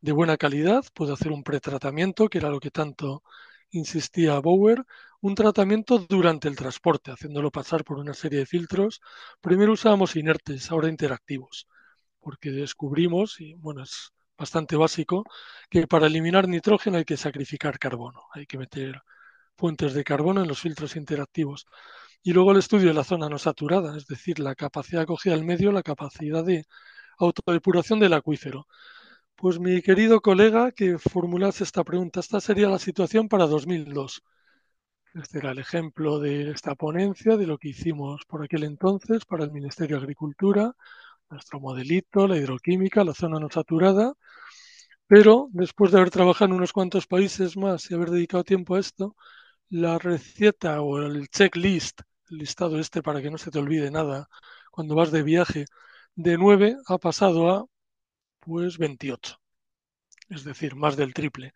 de buena calidad, puedo hacer un pretratamiento, que era lo que tanto insistía Bower, un tratamiento durante el transporte, haciéndolo pasar por una serie de filtros. Primero usábamos inertes, ahora interactivos, porque descubrimos, y bueno, es bastante básico, que para eliminar nitrógeno hay que sacrificar carbono, hay que meter fuentes de carbono en los filtros interactivos. Y luego el estudio de la zona no saturada, es decir, la capacidad de acogida del medio, la capacidad de autodepuración del acuífero. Pues mi querido colega que formulase esta pregunta, esta sería la situación para 2002. Este era el ejemplo de esta ponencia, de lo que hicimos por aquel entonces para el Ministerio de Agricultura, nuestro modelito, la hidroquímica, la zona no saturada, pero después de haber trabajado en unos cuantos países más y haber dedicado tiempo a esto, la receta o el checklist, el listado este para que no se te olvide nada cuando vas de viaje, de 9 ha pasado a pues 28, es decir, más del triple.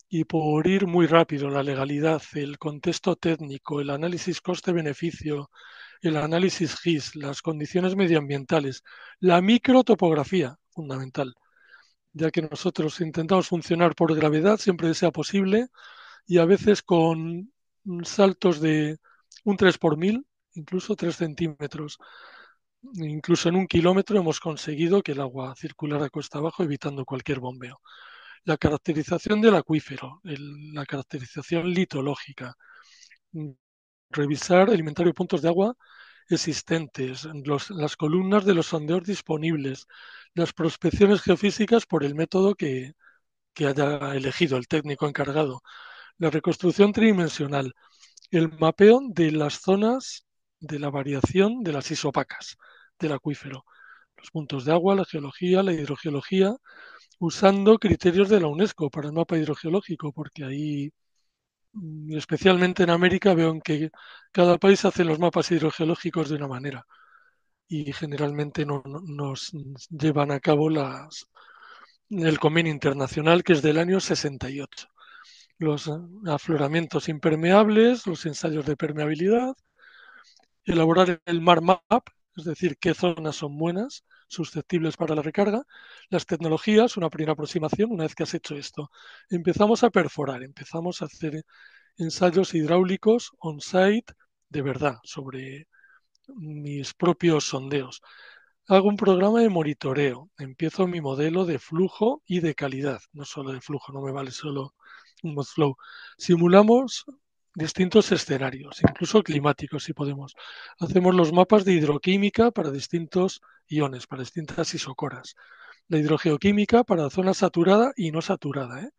Y por ir muy rápido, la legalidad, el contexto técnico, el análisis coste-beneficio, el análisis GIS, las condiciones medioambientales, la microtopografía, fundamental, ya que nosotros intentamos funcionar por gravedad siempre que sea posible y a veces con saltos de un 3 por 1000, incluso 3 centímetros. Incluso en 1 kilómetro hemos conseguido que el agua circulara cuesta abajo evitando cualquier bombeo. La caracterización del acuífero, la caracterización litológica, revisar el inventario de puntos de agua existentes, las columnas de los sondeos disponibles, las prospecciones geofísicas por el método que haya elegido el técnico encargado, la reconstrucción tridimensional, el mapeo de las zonas de la variación de las isopacas del acuífero, los puntos de agua, la geología, la hidrogeología, usando criterios de la UNESCO para el mapa hidrogeológico, porque ahí, especialmente en América, veo que cada país hace los mapas hidrogeológicos de una manera y generalmente no nos llevan a cabo el convenio internacional, que es del año 68. Los afloramientos impermeables, los ensayos de permeabilidad, elaborar el Mar Map, es decir, qué zonas son buenas, susceptibles para la recarga, las tecnologías, una primera aproximación. Una vez que has hecho esto, empezamos a perforar, empezamos a hacer ensayos hidráulicos on-site de verdad sobre mis propios sondeos. Hago un programa de monitoreo, empiezo mi modelo de flujo y de calidad, no solo de flujo, no me vale solo un flow. Simulamos distintos escenarios, incluso climáticos si podemos. Hacemos los mapas de hidroquímica para distintos iones, para distintas isocoras. La hidrogeoquímica para zona saturada y no saturada,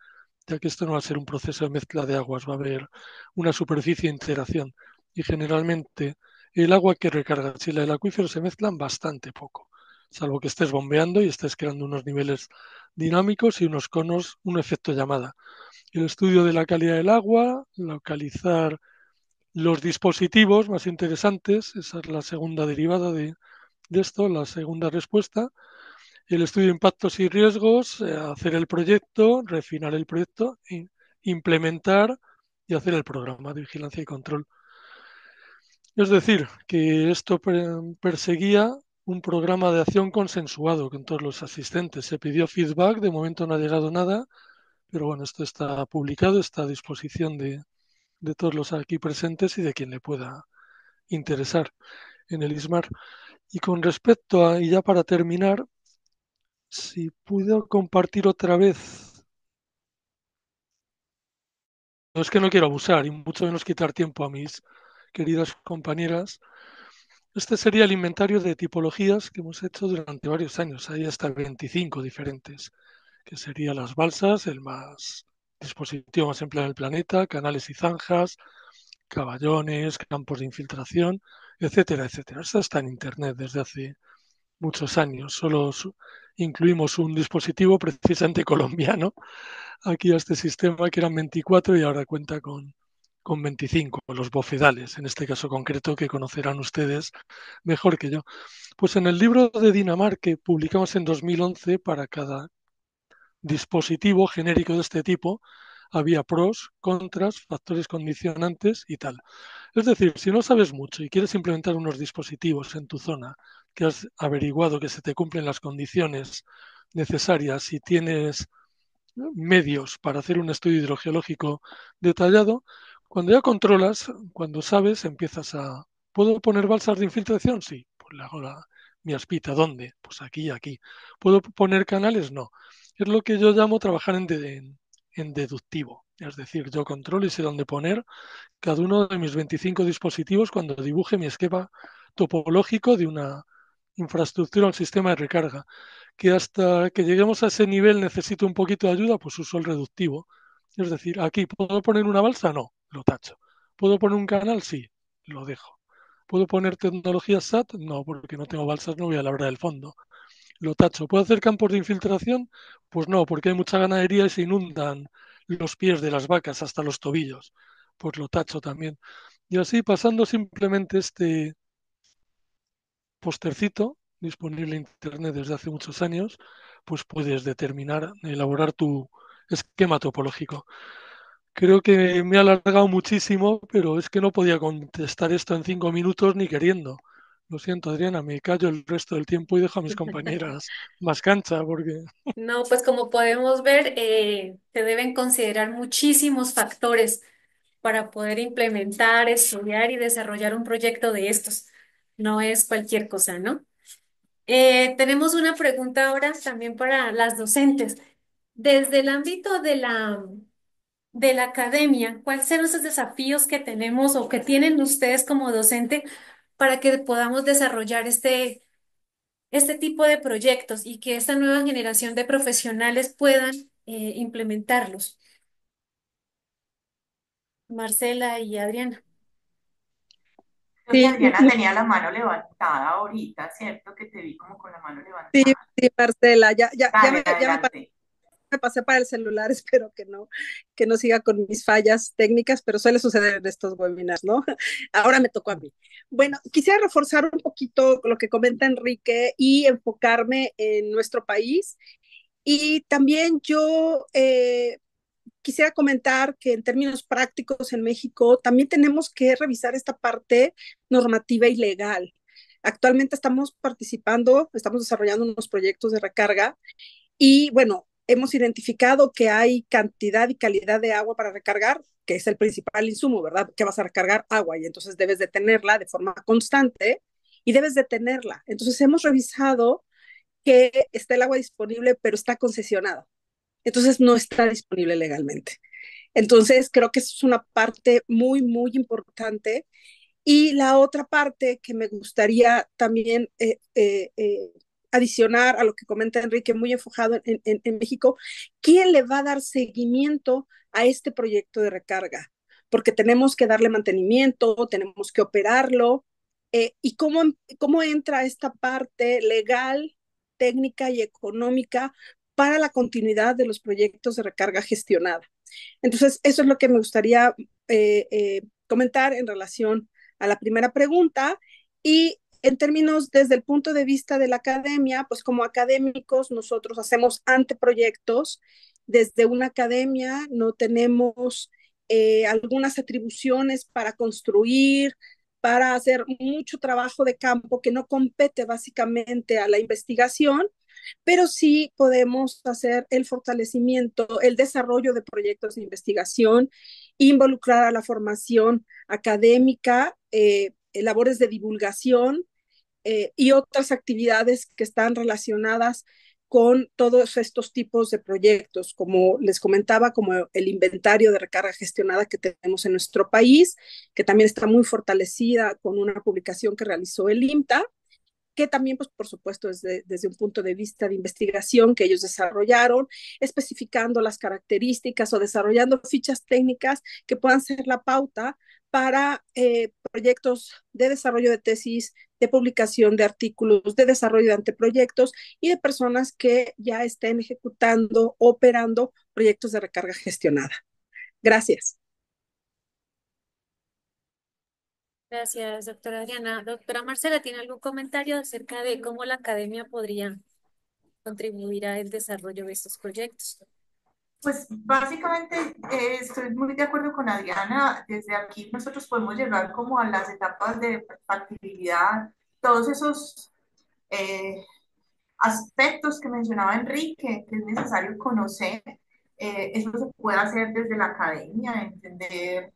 ya que esto no va a ser un proceso de mezcla de aguas, va a haber una superficie de interacción y generalmente el agua que recargas y la del acuífero se mezclan bastante poco, salvo que estés bombeando y estés creando unos niveles dinámicos y unos conos, un efecto llamada. El estudio de la calidad del agua, localizar los dispositivos más interesantes, esa es la segunda derivada de esto, la segunda respuesta. El estudio de impactos y riesgos, hacer el proyecto, refinar el proyecto, implementar y hacer el programa de vigilancia y control. Es decir, que esto perseguía un programa de acción consensuado con todos los asistentes. Se pidió feedback, de momento no ha llegado nada, pero bueno, esto está publicado, está a disposición de todos los aquí presentes y de quien le pueda interesar en el ISMAR. Y con respecto a, y ya para terminar, si puedo compartir otra vez. No es que no quiero abusar y mucho menos quitar tiempo a mis queridas compañeras. Este sería el inventario de tipologías que hemos hecho durante varios años. Hay hasta 25 diferentes, que serían las balsas, el más dispositivo más empleado del planeta, canales y zanjas, caballones, campos de infiltración, etcétera, etcétera. Esto está en Internet desde hace muchos años. Solo incluimos un dispositivo precisamente colombiano aquí a este sistema, que eran 24 y ahora cuenta con 25, los bofedales, en este caso concreto, que conocerán ustedes mejor que yo. Pues en el libro de Dinamarca que publicamos en 2011, para cada dispositivo genérico de este tipo, había pros, contras, factores condicionantes y tal. Es decir, si no sabes mucho y quieres implementar unos dispositivos en tu zona, que has averiguado que se te cumplen las condiciones necesarias y tienes medios para hacer un estudio hidrogeológico detallado, cuando ya controlas, cuando sabes, empiezas a... ¿Puedo poner balsas de infiltración? Sí, pues le hago mi aspita. ¿Dónde? Pues aquí y aquí. ¿Puedo poner canales? No. Es lo que yo llamo trabajar en deductivo. Es decir, yo controlo y sé dónde poner cada uno de mis 25 dispositivos cuando dibuje mi esquema topológico de una infraestructura o un sistema de recarga. Que hasta que lleguemos a ese nivel necesito un poquito de ayuda, pues uso el reductivo. Es decir, aquí, ¿puedo poner una balsa? No, lo tacho. ¿Puedo poner un canal? Sí, lo dejo. ¿Puedo poner tecnología SAT? No, porque no tengo balsas, no voy a labrar el fondo. Lo tacho. ¿Puedo hacer campos de infiltración? Pues no, porque hay mucha ganadería y se inundan los pies de las vacas hasta los tobillos. Pues lo tacho también. Y así, pasando simplemente este postercito, disponible en Internet desde hace muchos años, pues puedes determinar, elaborar tu esquema topológico. Creo que me ha alargado muchísimo, pero es que no podía contestar esto en 5 minutos ni queriendo. Lo siento, Adriana, me callo el resto del tiempo y dejo a mis compañeras más cancha, porque... No, pues como podemos ver, se deben considerar muchísimos factores para poder implementar, estudiar y desarrollar un proyecto de estos. No es cualquier cosa, ¿no? Tenemos una pregunta ahora también para las docentes. Desde el ámbito de la academia, ¿cuáles son esos desafíos que tenemos o que tienen ustedes como docente para que podamos desarrollar este tipo de proyectos y que esta nueva generación de profesionales puedan implementarlos? Marcela y Adriana. Creo que Sí, Adriana tenía la mano levantada ahorita, ¿cierto? Que te vi como con la mano sí, levantada. sí, Marcela, Dale, adelante. me pasé para el celular, espero que no siga con mis fallas técnicas, pero suele suceder en estos webinars, ¿no? Ahora me tocó a mí. Bueno, quisiera reforzar un poquito lo que comenta Enrique y enfocarme en nuestro país. Y también yo quisiera comentar que en términos prácticos en México también tenemos que revisar esta parte normativa y legal. Actualmente estamos participando, estamos desarrollando unos proyectos de recarga y bueno, hemos identificado que hay cantidad y calidad de agua para recargar, que es el principal insumo, ¿verdad? Que vas a recargar agua y entonces debes de tenerla de forma constante y debes de tenerla. Entonces hemos revisado que está el agua disponible, pero está concesionada. Entonces no está disponible legalmente. Entonces creo que eso es una parte muy, muy importante. Y la otra parte que me gustaría también adicionar a lo que comenta Enrique, muy enfocado en México, ¿quién le va a dar seguimiento a este proyecto de recarga? Porque tenemos que darle mantenimiento, tenemos que operarlo. ¿Y cómo entra esta parte legal, técnica y económica para la continuidad de los proyectos de recarga gestionada? Entonces, eso es lo que me gustaría comentar en relación a la primera pregunta. Y en términos desde el punto de vista de la academia, pues como académicos nosotros hacemos anteproyectos. Desde una academia no tenemos algunas atribuciones para construir, para hacer mucho trabajo de campo que no compete básicamente a la investigación, pero sí podemos hacer el fortalecimiento, el desarrollo de proyectos de investigación, involucrar a la formación académica, labores de divulgación y otras actividades que están relacionadas con todos estos tipos de proyectos, como les comentaba, como el inventario de recarga gestionada que tenemos en nuestro país, que también está muy fortalecida con una publicación que realizó el IMTA, que también, pues, por supuesto, desde un punto de vista de investigación que ellos desarrollaron, especificando las características o desarrollando fichas técnicas que puedan ser la pauta para proyectos de desarrollo de tesis, de publicación de artículos, de desarrollo de anteproyectos y de personas que ya estén ejecutando, operando proyectos de recarga gestionada. Gracias. Gracias, doctora Adriana. Doctora Marcela, ¿tiene algún comentario acerca de cómo la academia podría contribuir al desarrollo de estos proyectos? Pues básicamente estoy muy de acuerdo con Adriana. Desde aquí nosotros podemos llegar como a las etapas de factibilidad, todos esos aspectos que mencionaba Enrique, que es necesario conocer. Eso se puede hacer desde la academia, entender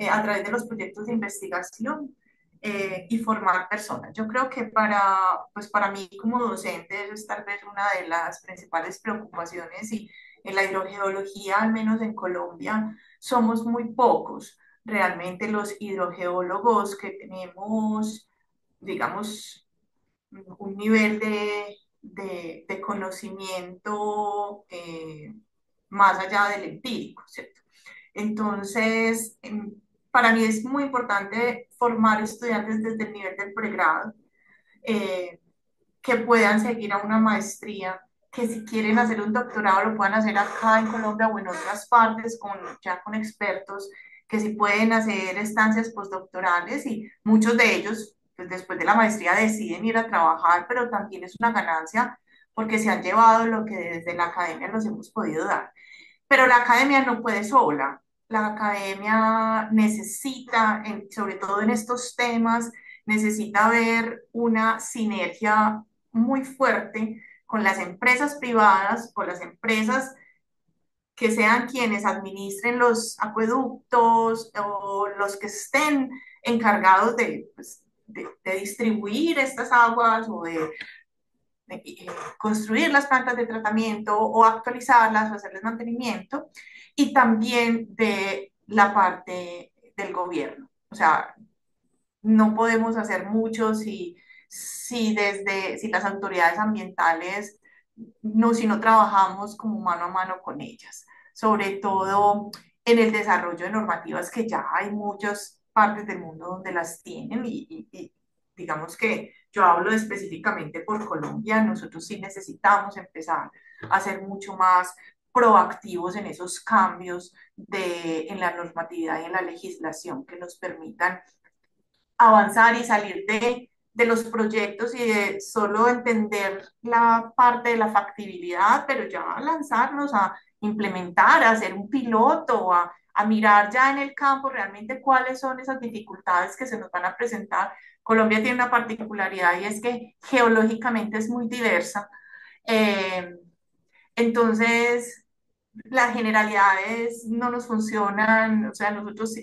a través de los proyectos de investigación y formar personas. Yo creo que pues para mí como docente eso es tal vez una de las principales preocupaciones y en la hidrogeología, al menos en Colombia, somos muy pocos realmente los hidrogeólogos que tenemos, digamos, un nivel de conocimiento más allá del empírico, ¿cierto? Entonces, para mí es muy importante formar estudiantes desde el nivel del pregrado, eh, que puedan seguir a una maestría, que si quieren hacer un doctorado lo puedan hacer acá en Colombia o en otras partes ya con expertos, que si pueden hacer estancias postdoctorales y muchos de ellos pues después de la maestría deciden ir a trabajar, pero también es una ganancia porque se han llevado lo que desde la academia los hemos podido dar. Pero la academia no puede sola. La academia necesita, sobre todo en estos temas, necesita ver una sinergia muy fuerte con las empresas privadas, con las empresas que sean quienes administren los acueductos o los que estén encargados pues, de distribuir estas aguas o construir las plantas de tratamiento o actualizarlas o hacerles mantenimiento, y también de la parte del gobierno. O sea, no podemos hacer mucho si las autoridades ambientales si no trabajamos como mano a mano con ellas, sobre todo en el desarrollo de normativas que ya hay muchas partes del mundo donde las tienen y digamos que yo hablo específicamente por Colombia, nosotros sí necesitamos empezar a ser mucho más proactivos en esos cambios en la normatividad y en la legislación que nos permitan avanzar y salir de los proyectos y de solo entender la parte de la factibilidad, pero ya lanzarnos a implementar, a hacer un piloto, a mirar ya en el campo realmente cuáles son esas dificultades que se nos van a presentar. Colombia tiene una particularidad y es que geológicamente es muy diversa. Eh, entonces, las generalidades no nos funcionan, o sea, nosotros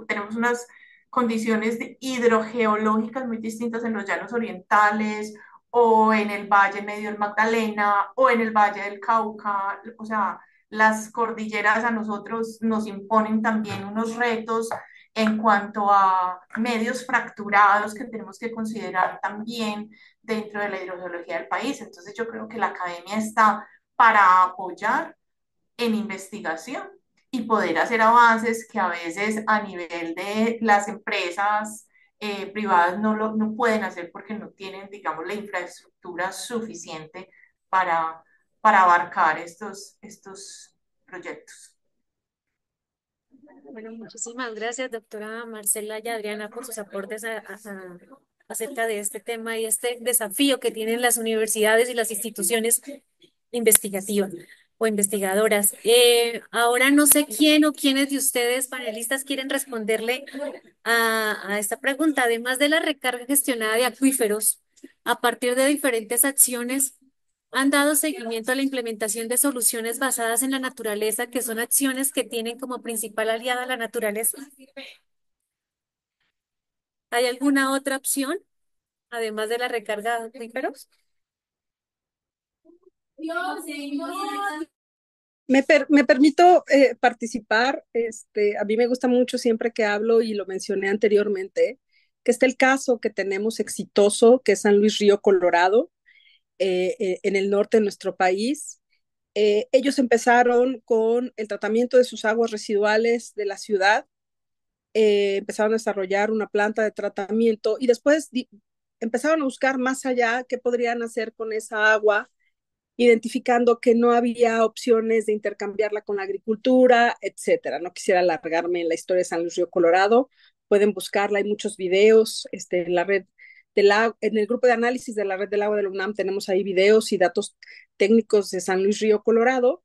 tenemos unas condiciones hidrogeológicas muy distintas en los llanos orientales o en el Valle Medio del Magdalena o en el Valle del Cauca, o sea, las cordilleras a nosotros nos imponen también unos retos en cuanto a medios fracturados que tenemos que considerar también dentro de la hidrogeología del país. Entonces yo creo que la academia está para apoyar en investigación y poder hacer avances que a veces a nivel de las empresas privadas no pueden hacer porque no tienen, digamos, la infraestructura suficiente para, para abarcar estos proyectos. Bueno, muchísimas gracias, doctora Marcela y Adriana, por sus aportes acerca de este tema y este desafío que tienen las universidades y las instituciones investigativas o investigadoras. Ahora no sé quién o quiénes de ustedes, panelistas, quieren responderle a esta pregunta. Además de la recarga gestionada de acuíferos, a partir de diferentes acciones, han dado seguimiento a la implementación de soluciones basadas en la naturaleza, que son acciones que tienen como principal aliada la naturaleza. ¿Hay alguna otra opción, además de la recarga de acuíferos? Me permito participar. A mí me gusta mucho siempre que hablo, y lo mencioné anteriormente, que está el caso que tenemos exitoso, que es San Luis Río Colorado, en el norte de nuestro país. Ellos empezaron con el tratamiento de sus aguas residuales de la ciudad, empezaron a desarrollar una planta de tratamiento y después empezaron a buscar más allá qué podrían hacer con esa agua, identificando que no había opciones de intercambiarla con la agricultura, etcétera. No quisiera alargarme en la historia de San Luis Río Colorado, pueden buscarla, hay muchos videos en la red del agua, en el grupo de análisis de la red del agua de la UNAM tenemos ahí videos y datos técnicos de San Luis Río Colorado,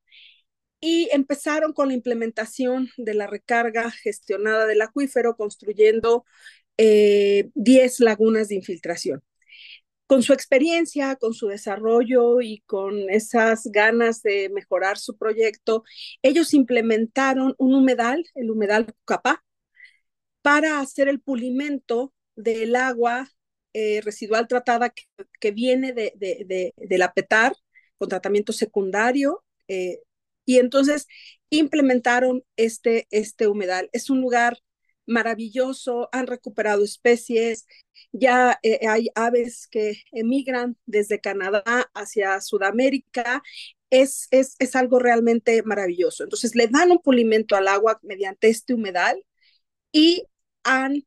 y empezaron con la implementación de la recarga gestionada del acuífero, construyendo 10 lagunas de infiltración. Con su experiencia, con su desarrollo y con esas ganas de mejorar su proyecto, ellos implementaron un humedal, el humedal Pucapá, para hacer el pulimento del agua residual tratada que viene de la PETAR con tratamiento secundario. Y entonces implementaron este humedal. Es un lugar maravilloso, han recuperado especies, ya hay aves que emigran desde Canadá hacia Sudamérica. Es algo realmente maravilloso. Entonces le dan un pulimento al agua mediante este humedal y han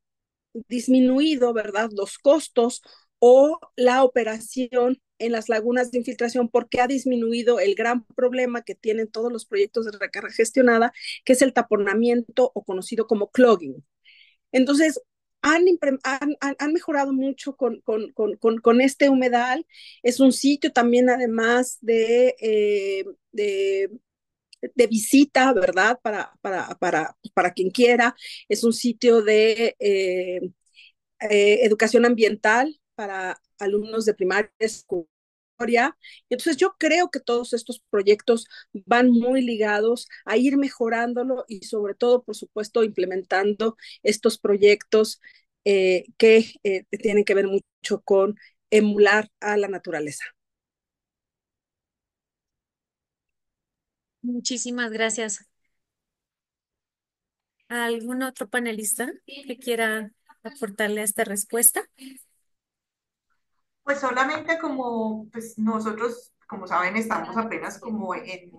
disminuido, ¿verdad?, los costos o la operación en las lagunas de infiltración, porque ha disminuido el gran problema que tienen todos los proyectos de recarga gestionada, que es el taponamiento o conocido como clogging. Entonces, han mejorado mucho con este humedal. Es un sitio también, además de visita, ¿verdad? Para quien quiera. Es un sitio de educación ambiental para alumnos de primaria, secundaria. Entonces yo creo que todos estos proyectos van muy ligados a ir mejorándolo y sobre todo, por supuesto, implementando estos proyectos que tienen que ver mucho con emular a la naturaleza. Muchísimas gracias. ¿Algún otro panelista que quiera aportarle a esta respuesta? Pues solamente como pues nosotros, como saben, estamos apenas como en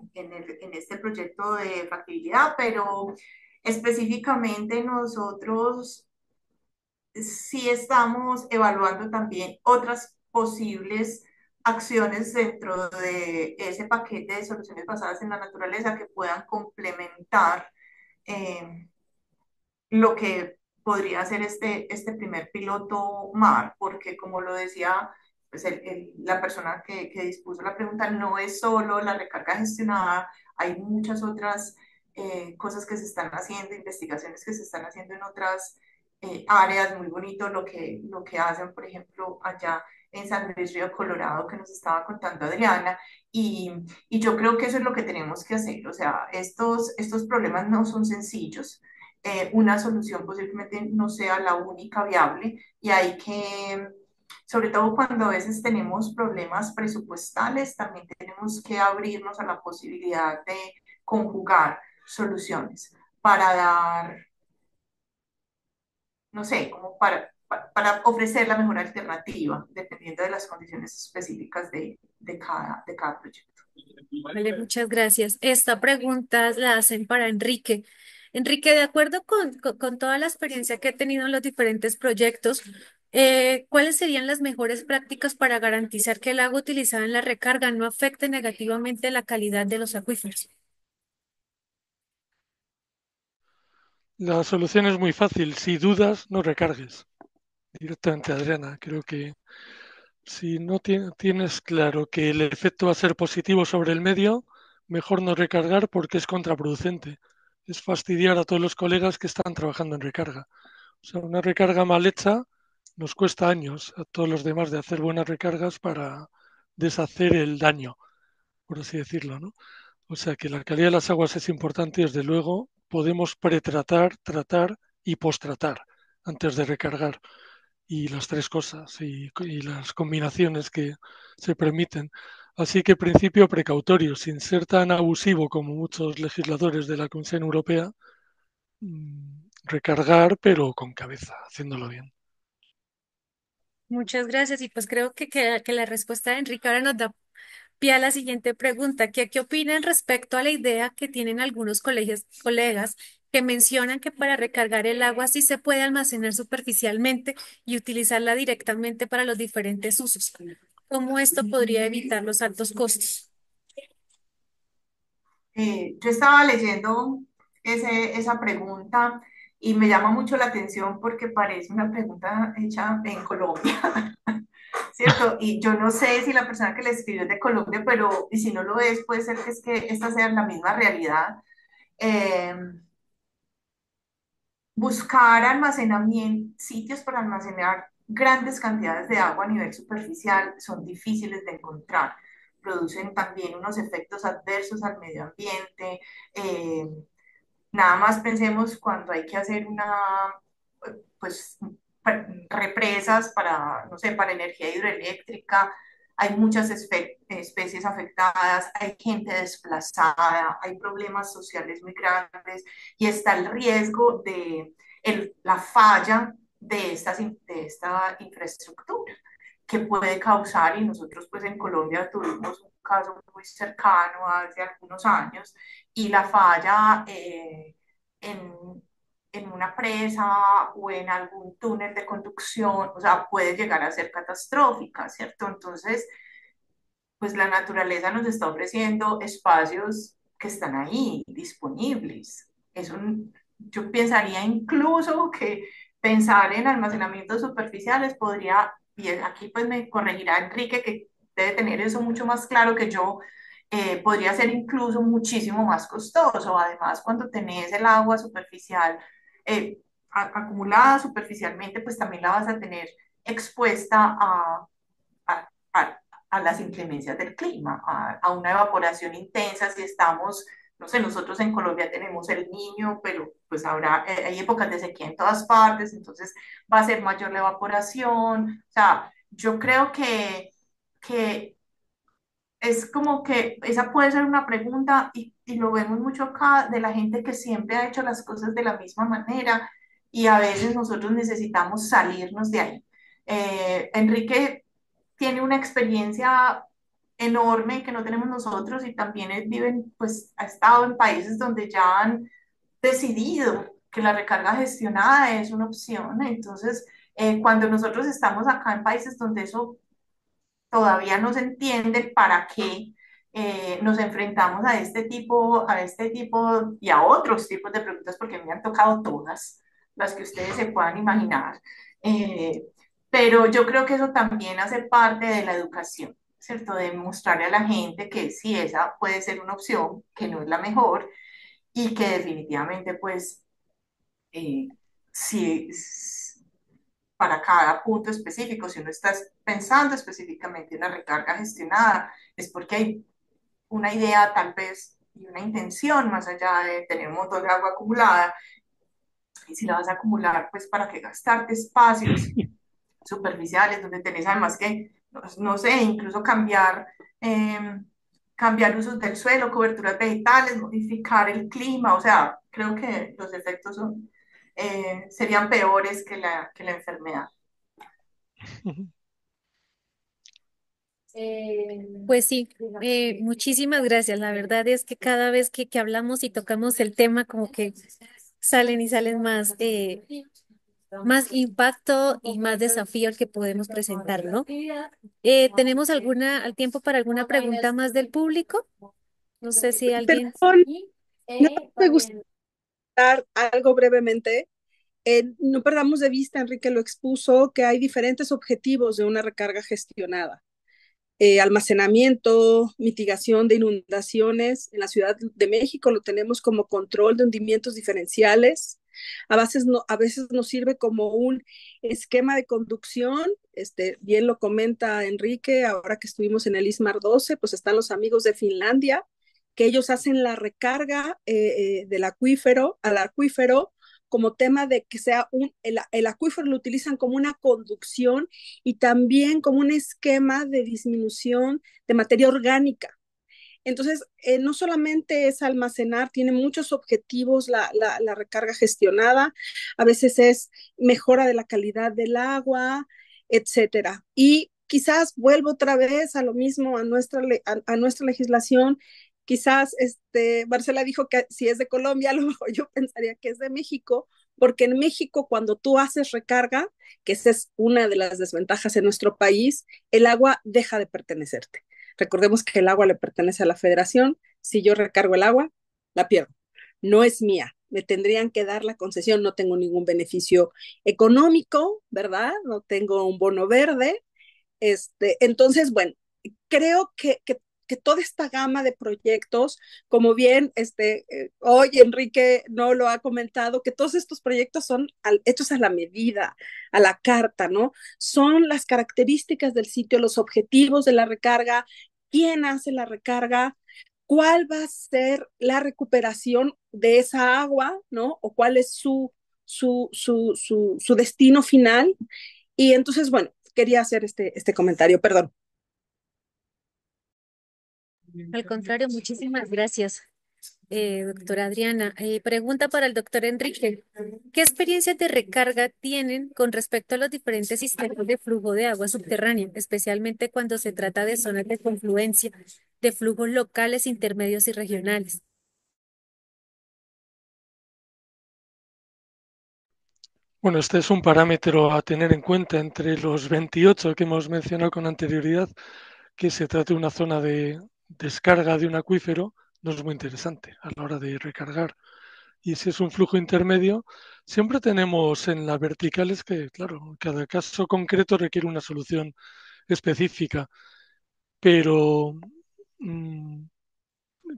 este proyecto de factibilidad, pero específicamente nosotros sí estamos evaluando también otras posibles acciones dentro de ese paquete de soluciones basadas en la naturaleza que puedan complementar eh, lo que podría ser este primer piloto MAR, porque como lo decía pues la persona que dispuso la pregunta, no es solo la recarga gestionada, hay muchas otras cosas que se están haciendo, investigaciones que se están haciendo en otras áreas, muy bonito lo que hacen, por ejemplo, allá en San Luis Río Colorado, que nos estaba contando Adriana, y yo creo que eso es lo que tenemos que hacer, o sea, estos problemas no son sencillos, una solución posiblemente no sea la única viable y hay que, sobre todo cuando a veces tenemos problemas presupuestales, también tenemos que abrirnos a la posibilidad de conjugar soluciones para dar, no sé, como para ofrecer la mejor alternativa, dependiendo de las condiciones específicas de cada proyecto. Vale, muchas gracias. Esta pregunta la hacen para Enrique. Enrique, de acuerdo con toda la experiencia que he tenido en los diferentes proyectos, ¿cuáles serían las mejores prácticas para garantizar que el agua utilizada en la recarga no afecte negativamente la calidad de los acuíferos? La solución es muy fácil. Si dudas, no recargues. Directamente, Adriana. Creo que si no tienes claro que el efecto va a ser positivo sobre el medio, mejor no recargar porque es contraproducente. Es fastidiar a todos los colegas que están trabajando en recarga. O sea, una recarga mal hecha nos cuesta años a todos los demás de hacer buenas recargas deshacer el daño, por así decirlo, ¿no? O sea que la calidad de las aguas es importante y desde luego podemos pretratar, tratar y postratar antes de recargar y las tres cosas y las combinaciones que se permiten. Así que principio precautorio, sin ser tan abusivo como muchos legisladores de la Comisión Europea, recargar pero con cabeza, haciéndolo bien. Muchas gracias. Y pues creo que la respuesta de Enrique ahora nos da pie a la siguiente pregunta. ¿Qué opinan respecto a la idea que tienen algunos colegas que mencionan que para recargar el agua sí se puede almacenar superficialmente y utilizarla directamente para los diferentes usos? ¿Cómo esto podría evitar los altos costos? Yo estaba leyendo esa pregunta y me llama mucho la atención porque parece una pregunta hecha en Colombia, ¿cierto? Y yo no sé si la persona que le escribió es de Colombia, pero y si no lo es, puede ser que es que esta sea la misma realidad. Eh, Buscar almacenamiento, sitios para almacenar grandes cantidades de agua a nivel superficial son difíciles de encontrar. Producen también unos efectos adversos al medio ambiente. Nada más pensemos cuando hay que hacer pues, represas para, no sé, para energía hidroeléctrica. Hay muchas especies afectadas, hay gente desplazada, hay problemas sociales muy grandes y está el riesgo de la falla de esta infraestructura que puede causar, y nosotros pues en Colombia tuvimos un caso muy cercano hace algunos años, y la falla en, en una presa o en algún túnel de conducción, o sea, puede llegar a ser catastrófica, ¿cierto? Entonces, pues la naturaleza nos está ofreciendo espacios que están ahí, disponibles. Yo pensaría incluso que pensar en almacenamientos superficiales podría, y aquí pues me corregirá Enrique, que debe tener eso mucho más claro que yo, podría ser incluso muchísimo más costoso. Además, cuando tenés el agua superficial acumulada superficialmente, pues también la vas a tener expuesta a, a, a las inclemencias del clima, a una evaporación intensa. Si estamos, no sé, nosotros en Colombia tenemos el Niño, pero pues ahora hay épocas de sequía en todas partes, entonces va a ser mayor la evaporación. O sea, yo creo que es como que esa puede ser una pregunta y lo vemos mucho acá de la gente que siempre ha hecho las cosas de la misma manera y a veces nosotros necesitamos salirnos de ahí. Enrique tiene una experiencia enorme que no tenemos nosotros y también él vive, pues ha estado en países donde ya han decidido que la recarga gestionada es una opción. Entonces, cuando nosotros estamos acá en países donde eso todavía no se entiende para qué nos enfrentamos a este tipo y a otros tipos de preguntas, porque me han tocado todas las que ustedes se puedan imaginar. Eh, pero yo creo que eso también hace parte de la educación, ¿cierto? De mostrarle a la gente que sí, esa puede ser una opción, que no es la mejor y que definitivamente, pues, eh, sí, para cada punto específico. Si uno está pensando específicamente en la recarga gestionada, es porque hay una idea tal vez y una intención más allá de tener un montón de agua acumulada. Y si la vas a acumular, pues para qué gastarte espacios superficiales donde tenés además que, no sé, incluso cambiar usos del suelo, coberturas vegetales, modificar el clima. O sea, creo que los efectos serían peores que la enfermedad. Pues sí, muchísimas gracias. La verdad es que cada vez que hablamos y tocamos el tema, como que salen y salen más impacto y más desafío el que podemos presentar, ¿no? ¿Tenemos al tiempo para alguna pregunta más del público? No sé si alguien. Perdón, no me gusta dar algo brevemente. No perdamos de vista, Enrique lo expuso, que hay diferentes objetivos de una recarga gestionada. Almacenamiento, mitigación de inundaciones. En la Ciudad de México lo tenemos como control de hundimientos diferenciales. A veces nos sirve como un esquema de conducción bien lo comenta Enrique, ahora que estuvimos en el ISMAR 12, pues están los amigos de Finlandia, que ellos hacen la recarga del acuífero al acuífero como tema de que sea el acuífero lo utilizan como una conducción y también como un esquema de disminución de materia orgánica. Entonces, no solamente es almacenar, tiene muchos objetivos la recarga gestionada, a veces es mejora de la calidad del agua, etcétera. Y quizás vuelvo otra vez a lo mismo, a nuestra legislación. Quizás Marcela dijo que si es de Colombia, a lo mejor yo pensaría que es de México, porque en México cuando tú haces recarga, que esa es una de las desventajas en nuestro país, el agua deja de pertenecerte. Recordemos que el agua le pertenece a la federación. Si yo recargo el agua, la pierdo. No es mía. Me tendrían que dar la concesión. No tengo ningún beneficio económico, ¿verdad? No tengo un bono verde. Entonces, bueno, creo que toda esta gama de proyectos, como bien hoy Enrique no lo ha comentado, que todos estos proyectos son hechos a la medida, a la carta, ¿no? Son las características del sitio, los objetivos de la recarga, quién hace la recarga, cuál va a ser la recuperación de esa agua, ¿no? O cuál es su destino final. Y entonces, bueno, quería hacer este comentario, perdón. Al contrario, muchísimas gracias, doctora Adriana. Pregunta para el doctor Enrique. ¿Qué experiencias de recarga tienen con respecto a los diferentes sistemas de flujo de agua subterránea, especialmente cuando se trata de zonas de confluencia, de flujos locales, intermedios y regionales? Bueno, este es un parámetro a tener en cuenta entre los 28 que hemos mencionado con anterioridad, que se trate de una zona de descarga de un acuífero, no es muy interesante a la hora de recargar. Y si es un flujo intermedio, siempre tenemos en las verticales que, claro, cada caso concreto requiere una solución específica, pero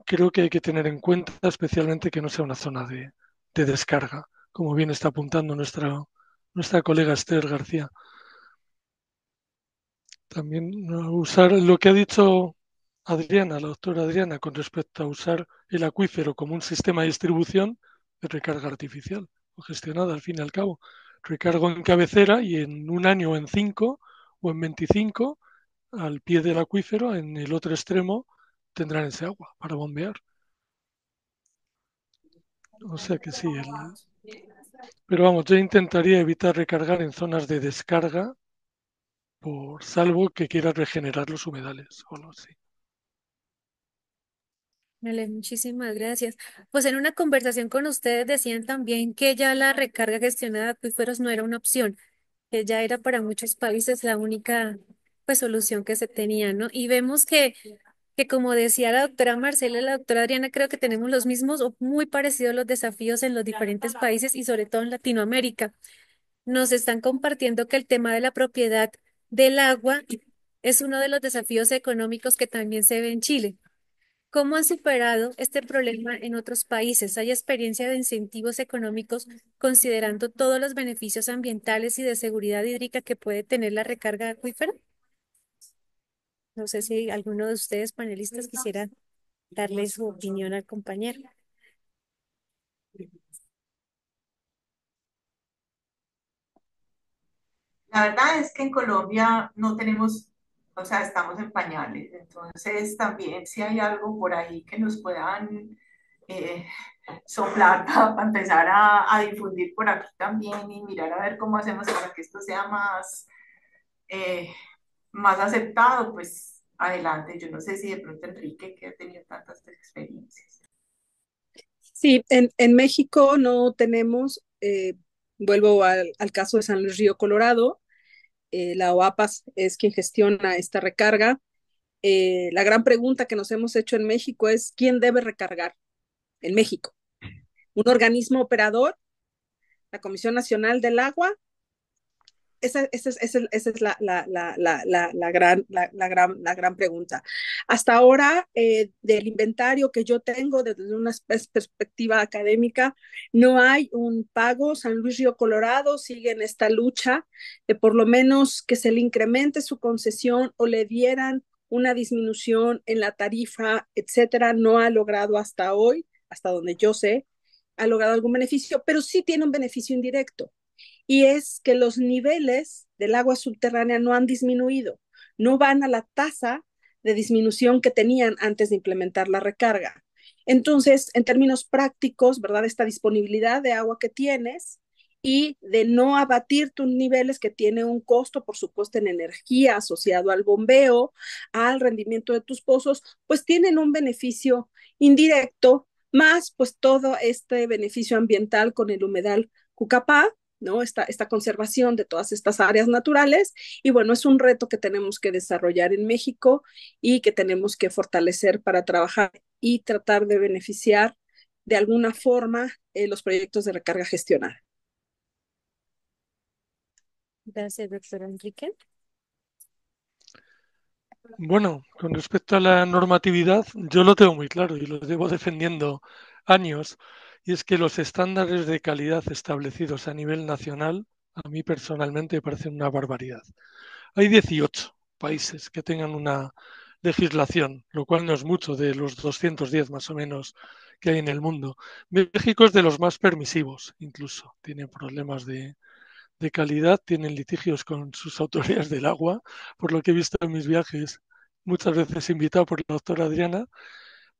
creo que hay que tener en cuenta especialmente que no sea una zona de descarga, como bien está apuntando nuestra colega Esther García. También usar lo que ha dicho Adriana, la doctora Adriana, con respecto a usar el acuífero como un sistema de distribución de recarga artificial o gestionada al fin y al cabo. Recargo en cabecera y en un año o en 5 o en 25 al pie del acuífero, en el otro extremo, tendrán ese agua para bombear. O sea que sí, pero vamos, yo intentaría evitar recargar en zonas de descarga, por salvo que quiera regenerar los humedales o algo así. Vale, muchísimas gracias. Pues en una conversación con ustedes decían también que ya la recarga gestionada de acuíferos no era una opción, que ya era para muchos países la única pues solución que se tenía, ¿no? Y vemos que como decía la doctora Marcela y la doctora Adriana, creo que tenemos los mismos o muy parecidos los desafíos en los diferentes países y sobre todo en Latinoamérica. Nos están compartiendo que el tema de la propiedad del agua es uno de los desafíos económicos que también se ve en Chile. ¿Cómo han superado este problema en otros países? ¿Hay experiencia de incentivos económicos considerando todos los beneficios ambientales y de seguridad hídrica que puede tener la recarga acuífera? No sé si alguno de ustedes panelistas quisiera darle su opinión al compañero. La verdad es que en Colombia no tenemos, o sea, estamos en pañales. Entonces, también si hay algo por ahí que nos puedan eh, soplar para empezar a difundir por aquí también y mirar a ver cómo hacemos para que esto sea eh, más aceptado, pues adelante. Yo no sé si de pronto Enrique, que ha tenido tantas experiencias. Sí, en México no tenemos, vuelvo al caso de San Luis Río Colorado, la OAPAS es quien gestiona esta recarga. La gran pregunta que nos hemos hecho en México es, ¿quién debe recargar en México? ¿Un organismo operador? ¿La Comisión Nacional del Agua? esa es la gran pregunta. Hasta ahora, del inventario que yo tengo desde una perspectiva académica, no hay un pago. San Luis Río Colorado sigue en esta lucha de por lo menos que se le incremente su concesión o le dieran una disminución en la tarifa, etcétera. No ha logrado hasta hoy, hasta donde yo sé, ha logrado algún beneficio, pero sí tiene un beneficio indirecto, y es que los niveles del agua subterránea no han disminuido, no van a la tasa de disminución que tenían antes de implementar la recarga. Entonces, en términos prácticos, ¿verdad? Esta disponibilidad de agua que tienes y de no abatir tus niveles, que tiene un costo, por supuesto, en energía asociado al bombeo, al rendimiento de tus pozos, pues tienen un beneficio indirecto, más pues todo este beneficio ambiental con el humedal Cucapá, ¿no? Esta conservación de todas estas áreas naturales. Y bueno, es un reto que tenemos que desarrollar en México y que tenemos que fortalecer para trabajar y tratar de beneficiar de alguna forma los proyectos de recarga gestionada. Gracias, doctora Enrique. Bueno, con respecto a la normatividad, yo lo tengo muy claro y lo llevo defendiendo años, y es que los estándares de calidad establecidos a nivel nacional, a mí personalmente me parecen una barbaridad. Hay 18 países que tengan una legislación, lo cual no es mucho de los 210 más o menos que hay en el mundo. México es de los más permisivos, incluso tiene problemas de calidad, tienen litigios con sus autoridades del agua, por lo que he visto en mis viajes, muchas veces invitado por la doctora Adriana,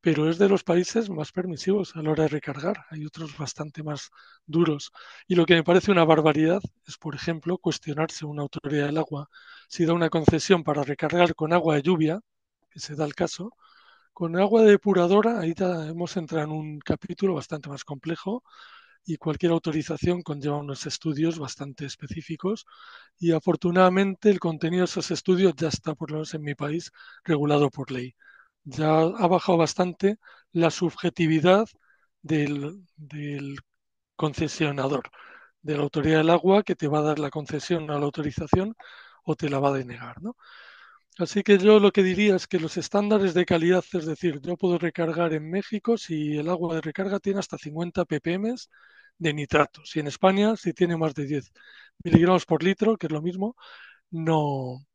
pero es de los países más permisivos a la hora de recargar. Hay otros bastante más duros. Y lo que me parece una barbaridad es, por ejemplo, cuestionarse una autoridad del agua si da una concesión para recargar con agua de lluvia, que se da el caso. Con agua depuradora, ahí hemos entrado en un capítulo bastante más complejo, y cualquier autorización conlleva unos estudios bastante específicos, y afortunadamente el contenido de esos estudios ya está, por lo menos en mi país, regulado por ley. Ya ha bajado bastante la subjetividad del concesionador, de la autoridad del agua, que te va a dar la concesión o la autorización o te la va a denegar, ¿no? Así que yo lo que diría es que los estándares de calidad, es decir, yo puedo recargar en México si el agua de recarga tiene hasta 50 ppm de nitratos, y en España si tiene más de 10 miligramos por litro, que es lo mismo, no,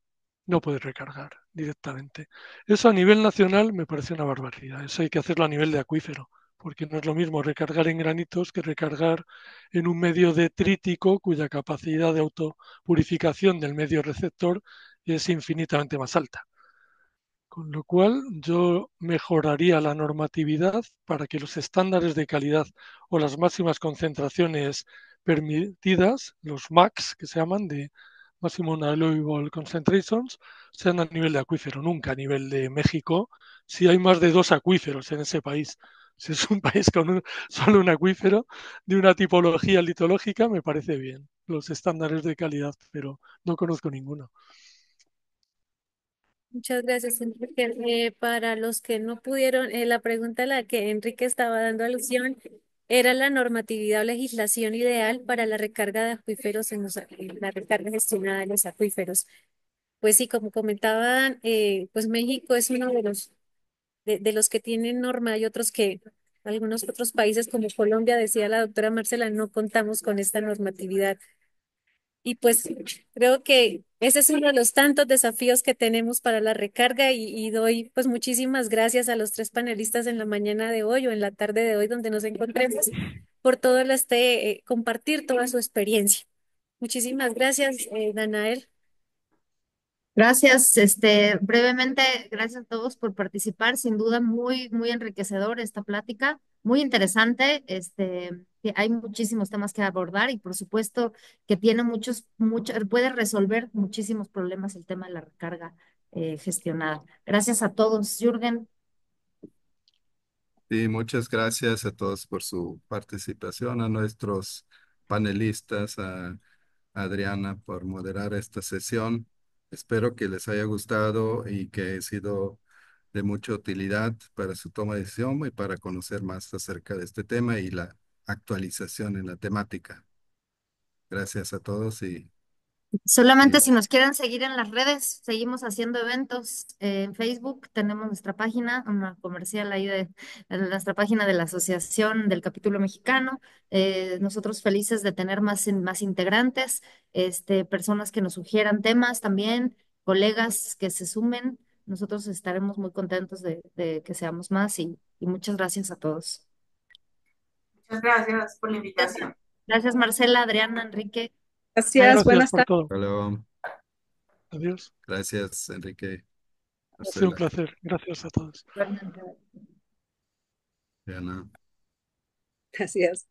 no puedes recargar directamente. Eso a nivel nacional me parece una barbaridad. Eso hay que hacerlo a nivel de acuífero, porque no es lo mismo recargar en granitos que recargar en un medio detrítico cuya capacidad de autopurificación del medio receptor es infinitamente más alta. Con lo cual, yo mejoraría la normatividad para que los estándares de calidad o las máximas concentraciones permitidas, los MACs que se llaman, de Maximum Allowable Concentrations, sean a nivel de acuífero, nunca a nivel de México, si hay más de 2 acuíferos en ese país. Si es un país con solo un acuífero de una tipología litológica, me parece bien los estándares de calidad, pero no conozco ninguno. Muchas gracias, Enrique. Para los que no pudieron, la pregunta a la que Enrique estaba dando alusión era la normatividad o legislación ideal para la recarga de acuíferos en la recarga gestionada de los acuíferos. Pues sí, como comentaban, pues México es uno de los que tienen norma. Hay otros que, algunos otros países como Colombia, decía la doctora Marcela, no contamos con esta normatividad. Y pues creo que ese es uno de los tantos desafíos que tenemos para la recarga, y doy pues muchísimas gracias a los tres panelistas en la mañana de hoy o en la tarde de hoy donde nos encontremos por todo compartir toda su experiencia. Muchísimas gracias, Danael. Gracias, brevemente, gracias a todos por participar. Sin duda, muy, muy enriquecedor esta plática, muy interesante. Que hay muchísimos temas que abordar y por supuesto que tiene puede resolver muchísimos problemas el tema de la recarga gestionada. Gracias a todos. Jürgen. Y muchas gracias a todos por su participación, a nuestros panelistas, a Adriana por moderar esta sesión. Espero que les haya gustado y que haya sido de mucha utilidad para su toma de decisión y para conocer más acerca de este tema y la actualización en la temática. Gracias a todos y Solamente Y si nos quieren seguir en las redes, seguimos haciendo eventos. En Facebook tenemos nuestra página, una comercial ahí de nuestra página de la Asociación del Capítulo Mexicano. Nosotros felices de tener más integrantes, personas que nos sugieran temas también, colegas que se sumen. Nosotros estaremos muy contentos de que seamos más y muchas gracias a todos. Muchas gracias por la Gracias, invitación. gracias, Marcela, Adriana, Enrique. Gracias, Adiós. Gracias buenas por tardes. todo. hasta luego. Adiós. Gracias, Enrique, Ha sido un Marcela, placer. Gracias a todos. Igualmente. Diana. Gracias.